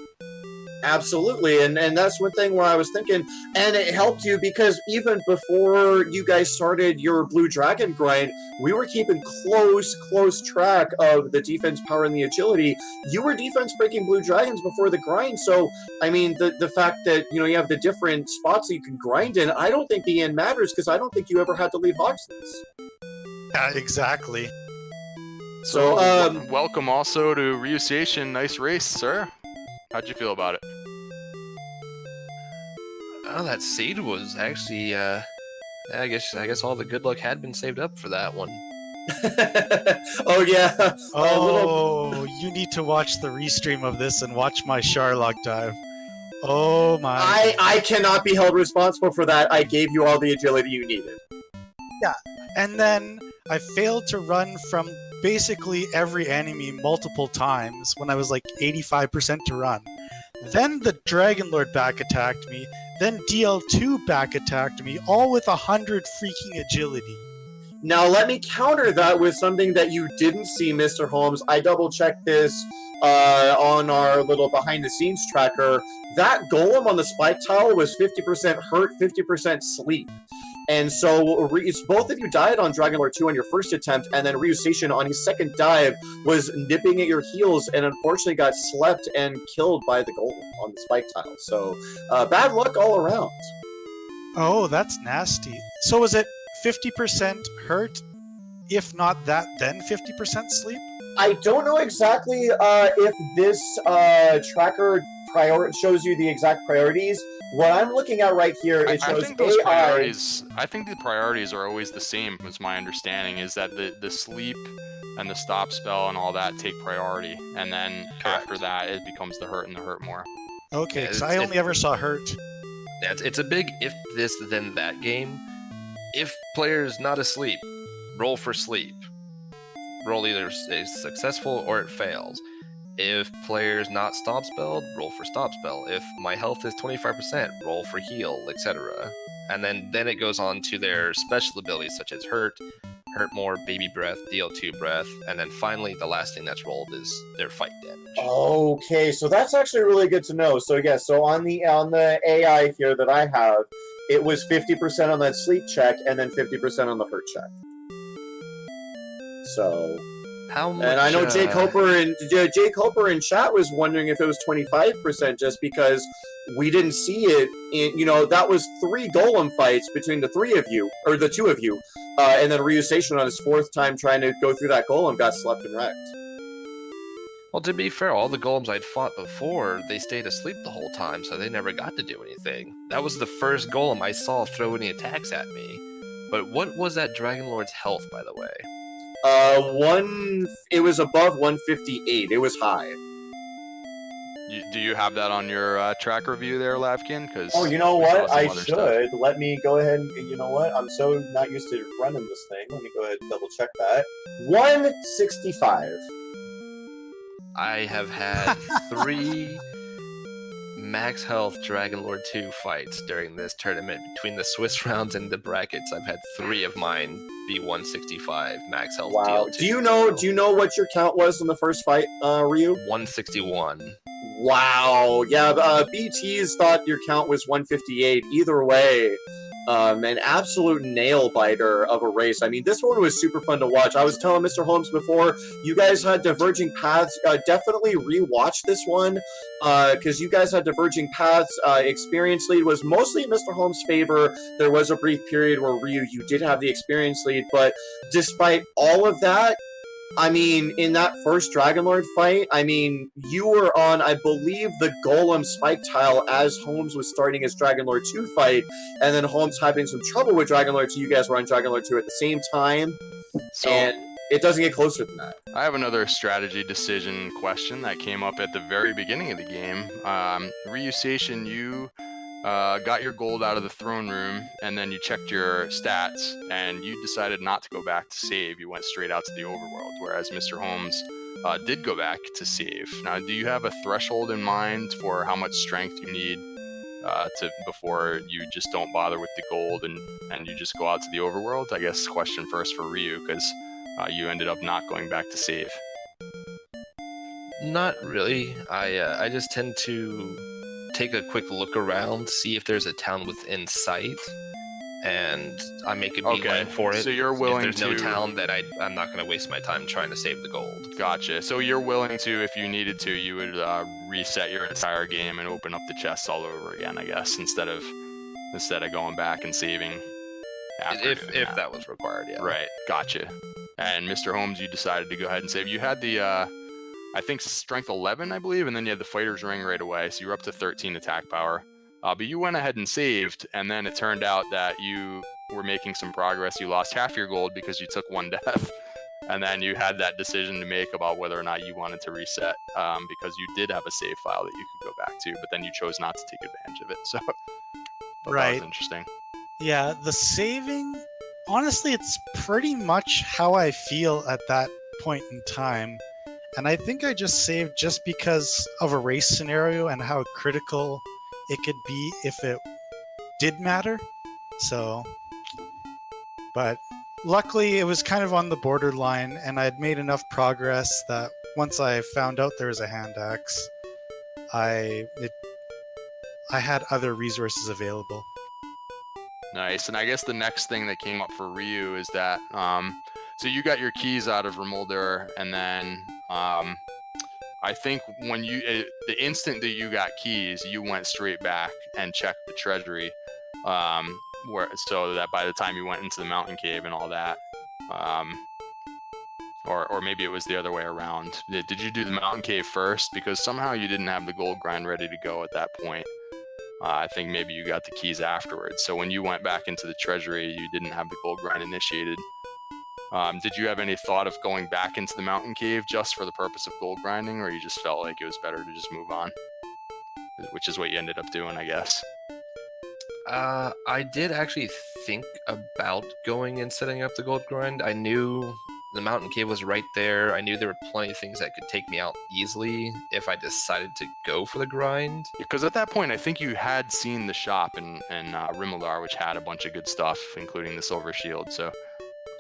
Absolutely, and that's one thing where I was thinking, and it helped you because even before you guys started your blue dragon grind, we were keeping close track of the defense power and the agility. You were defense breaking blue dragons before the grind, so I mean the fact that you have the different spots that you can grind in, I don't think the end matters because I don't think you ever had to leave Hogsmeade. Yeah, exactly. So welcome also to Ryuseishin. Nice race, sir. How'd you feel about it? Oh, that seed was actually, I guess all the good luck had been saved up for that one. Oh yeah. You need to watch the restream of this and watch my Sharlock dive. Oh my. I cannot be held responsible for that. I gave you all the agility you needed. Yeah, and then I failed to run from basically every enemy multiple times when I was like 85% to run. Then the Dragon Lord back attacked me, Then DL2 back attacked me, all with 100 freaking agility. Now, let me counter that with something that you didn't see, Mr. Holmes. I double-checked this on our little behind-the-scenes tracker. That golem on the spike tile was 50% hurt, 50% sleep. And so it's both of you died on Dragon Lord 2 on your first attempt, and then Ryuseishin on his second dive was nipping at your heels and unfortunately got slept and killed by the golem on the spike tile. So bad luck all around. Oh, that's nasty. So was it 50% hurt? If not that, then 50% sleep? I don't know exactly if this tracker shows you the exact priorities. What I'm looking at right here, it shows I think those AI. priorities. I think the priorities are always the same. Was my understanding is that the sleep and the stop spell and all that take priority, and then after that it becomes the hurt and the hurt more. Okay, Yeah, because I only ever saw hurt. Yeah, it's a big if this then that game. If player's not asleep, roll for sleep. Roll either is successful or it fails. If player's not stop spelled, roll for stop spell. If my health is 25%, roll for heal, etc. And then it goes on to their special abilities such as hurt more, baby breath, DL2 breath, and then finally the last thing that's rolled is their fight damage. Okay, so that's actually really good to know. So yeah, so on the AI here that I have, it was 50% on that sleep check and then 50% on the hurt check. So How much? and I know Jake Hopper in chat was wondering if it was 25% just because we didn't see it in, that was 3 golem fights between the 3 of you, or the 2 of you, and then Ryuseishin on his 4th time trying to go through that golem got slept and wrecked. Well, to be fair, all the golems I'd fought before, they stayed asleep the whole time, so they never got to do anything. That was the first golem I saw throw any attacks at me. But what was that Dragon Lord's health, by the way? It was above 158. It was high. Do you have that on your track review there, Lavkin? Because Oh, you know what? I should. Let me go ahead and, you know what? I'm so not used to running this thing. Let me go ahead and double check that. 165. I have had 3 max health Dragon Lord 2 fights during this tournament. Between the Swiss rounds and the brackets, I've had 3 of mine be 165 max health. Wow. DL2. Do you know what your count was in the first fight, Ryu? 161. Wow. Yeah, BTs thought your count was 158. Either way, an absolute nail biter of a race. I mean, this one was super fun to watch. I was telling Mr. Holmes before, you guys had diverging paths. Definitely rewatch this one because you guys had diverging paths. Experience lead was mostly in Mr. Holmes' favor. There was a brief period where Ryu, you did have the experience lead, but despite all of that, I mean, in that first Dragon Lord fight, I mean, you were on, I believe, the Golem spike tile as Holmes was starting his Dragon Lord 2 fight, and then Holmes having some trouble with Dragon Lord 2. You guys were on Dragon Lord 2 at the same time, and it doesn't get closer than that. I have another strategy decision question that came up at the very beginning of the game. Ryuseishin, you got your gold out of the throne room, and then you checked your stats, and you decided not to go back to save. You went straight out to the overworld, whereas Mr. Holmes did go back to save. Now, do you have a threshold in mind for how much strength you need before you just don't bother with the gold and you just go out to the overworld? I guess question first for Ryu, because you ended up not going back to save. Not really. I just tend to take a quick look around, see if there's a town within sight, and I make a beeline for it. So you're willing if there's no town, that I'm not going to waste my time trying to save the gold. Gotcha. So you're willing to, if you needed to, you would reset your entire game and open up the chests all over again, I guess, instead of going back and saving. If that was required, yeah. Right. Gotcha. And Mr. Holmes, you decided to go ahead and save. You had the I think strength 11, I believe, and then you had the fighter's ring right away, so you were up to 13 attack power. But you went ahead and saved, and then it turned out that you were making some progress. You lost half your gold because you took 1 death, and then you had that decision to make about whether or not you wanted to reset, because you did have a save file that you could go back to, but then you chose not to take advantage of it. So Right. That was interesting. Yeah, the saving, honestly, it's pretty much how I feel at that point in time. And I think I just saved just because of a race scenario and how critical it could be if it did matter. So, but luckily it was kind of on the borderline, and I had made enough progress that once I found out there was a hand axe, I had other resources available. Nice. And I guess the next thing that came up for Ryu is that, so you got your keys out of Remolder, and then I think when the instant that you got keys, you went straight back and checked the treasury, so that by the time you went into the mountain cave and all that, or maybe it was the other way around. Did you do the mountain cave first? Because somehow you didn't have the gold grind ready to go at that point. I think maybe you got the keys afterwards. So when you went back into the treasury, you didn't have the gold grind initiated. Did you have any thought of going back into the mountain cave just for the purpose of gold grinding, or you just felt like it was better to just move on? Which is what you ended up doing, I guess. I did actually think about going and setting up the gold grind. I knew the mountain cave was right there. I knew there were plenty of things that could take me out easily if I decided to go for the grind. Because at that point, I think you had seen the shop in Rimildar, which had a bunch of good stuff, including the silver shield. So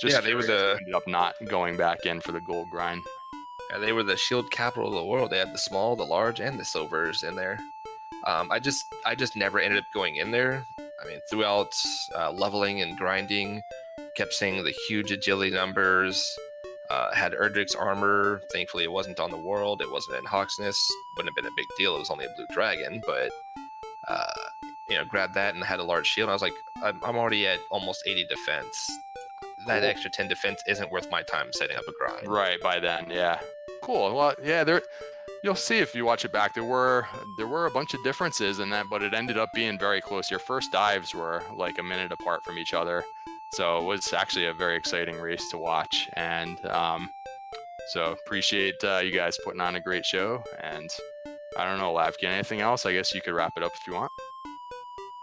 just they were ended up not going back in for the gold grind. Yeah, they were the shield capital of the world. They had the small, the large, and the silvers in there. I just never ended up going in there. I mean, throughout leveling and grinding, kept seeing the huge agility numbers. Had Erdrick's armor. Thankfully, it wasn't on the world. It wasn't in Hawksness. Wouldn't have been a big deal. It was only a blue dragon. But grabbed that and had a large shield. I was like, I'm already at almost 80 defense. That Cool. extra 10 defense isn't worth my time setting up a grind. Right, by then, yeah. Cool. Well, yeah, you'll see if you watch it back. There were a bunch of differences in that, but it ended up being very close. Your first dives were like a minute apart from each other. So it was actually a very exciting race to watch. And so appreciate you guys putting on a great show. And I don't know, Lavkin, anything else? I guess you could wrap it up if you want.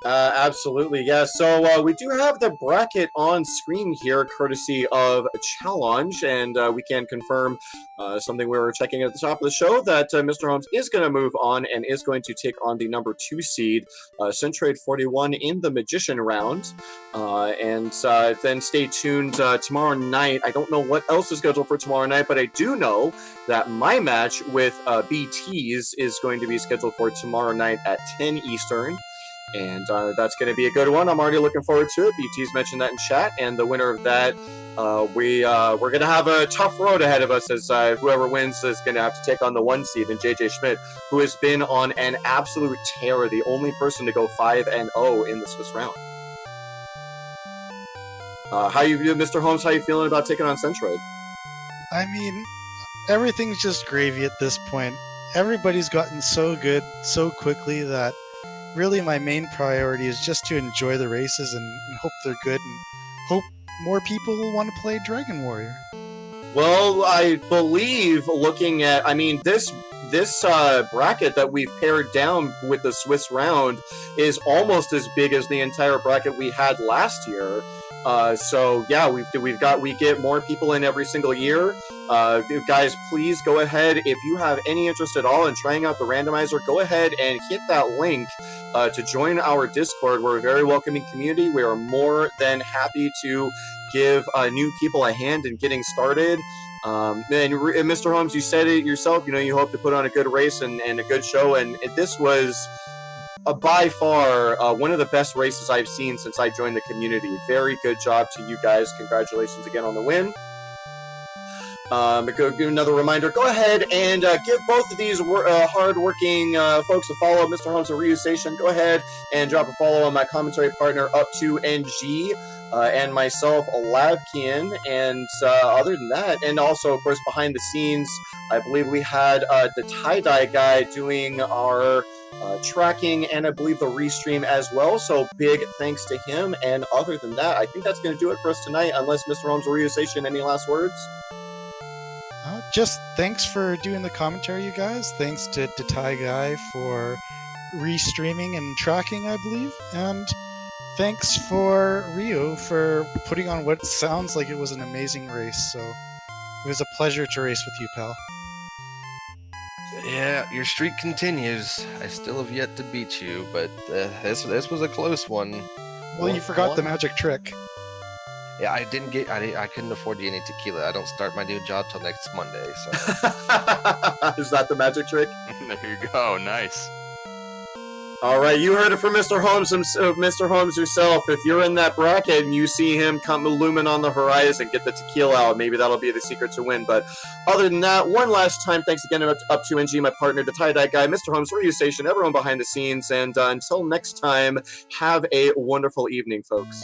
Absolutely, yeah. So we do have the bracket on screen here, courtesy of Challenge, and we can confirm something we were checking at the top of the show, that MisterHomes is going to move on and is going to take on the number 2 seed, Centroid 41, in the Magician round. And then stay tuned tomorrow night. I don't know what else is scheduled for tomorrow night, but I do know that my match with BTs is going to be scheduled for tomorrow night at 10 Eastern. And that's going to be a good one. I'm already looking forward to it. BT's mentioned that in chat, and the winner of that, we're going to have a tough road ahead of us, as whoever wins is going to have to take on the 1 seed in JJ Schmidt, who has been on an absolute tear, the only person to go 5-0 in the Swiss round. How you, Mr. Holmes? How you feeling about taking on Centroid? I mean, everything's just gravy at this point. Everybody's gotten so good so quickly that really my main priority is just to enjoy the races and hope they're good, and hope more people will want to play Dragon Warrior. Well, I believe, looking at, this bracket that we've pared down with the Swiss round is almost as big as the entire bracket we had last year. So yeah, we get more people in every single year. Guys, please go ahead, if you have any interest at all in trying out the randomizer, go ahead and hit that link to join our Discord. We're a very welcoming community. We are more than happy to give new people a hand in getting started. And Mr. Holmes, you said it yourself, you hope to put on a good race and a good show, and this was by far one of the best races I've seen since I joined the community. Very good job to you guys. Congratulations again on the win. Another reminder, go ahead and give both of these hard-working folks a follow. Mr. Holmes and Ryuseishin, go ahead and drop a follow on my commentary partner, Up2NG, and myself, Lavkian. And other than that, and also, of course, behind the scenes, I believe we had the tie-dye guy doing our tracking, and I believe the restream as well. So big thanks to him. And other than that, I think that's going to do it for us tonight, unless Mr. Holmes or Ryuseishin, any last words? Just thanks for doing the commentary, you guys. Thanks to Ty Guy for restreaming and tracking, I believe. And thanks for Ryu for putting on what sounds like it was an amazing race. So it was a pleasure to race with you, pal. Yeah, your streak continues. I still have yet to beat you, but this was a close one. Well, you forgot the magic trick. Yeah, I couldn't afford any tequila. I don't start my new job till next Monday, so. Is that the magic trick? There you go. Nice. All right, you heard it from Mr. Holmes, Mr. Holmes yourself. If you're in that bracket and you see him come looming on the horizon, get the tequila out. Maybe that'll be the secret to win. But other than that, one last time, thanks again up to NG, my partner, the tie-dye guy, Mr. Holmes, Ryuseishin, everyone behind the scenes. And until next time, have a wonderful evening, folks.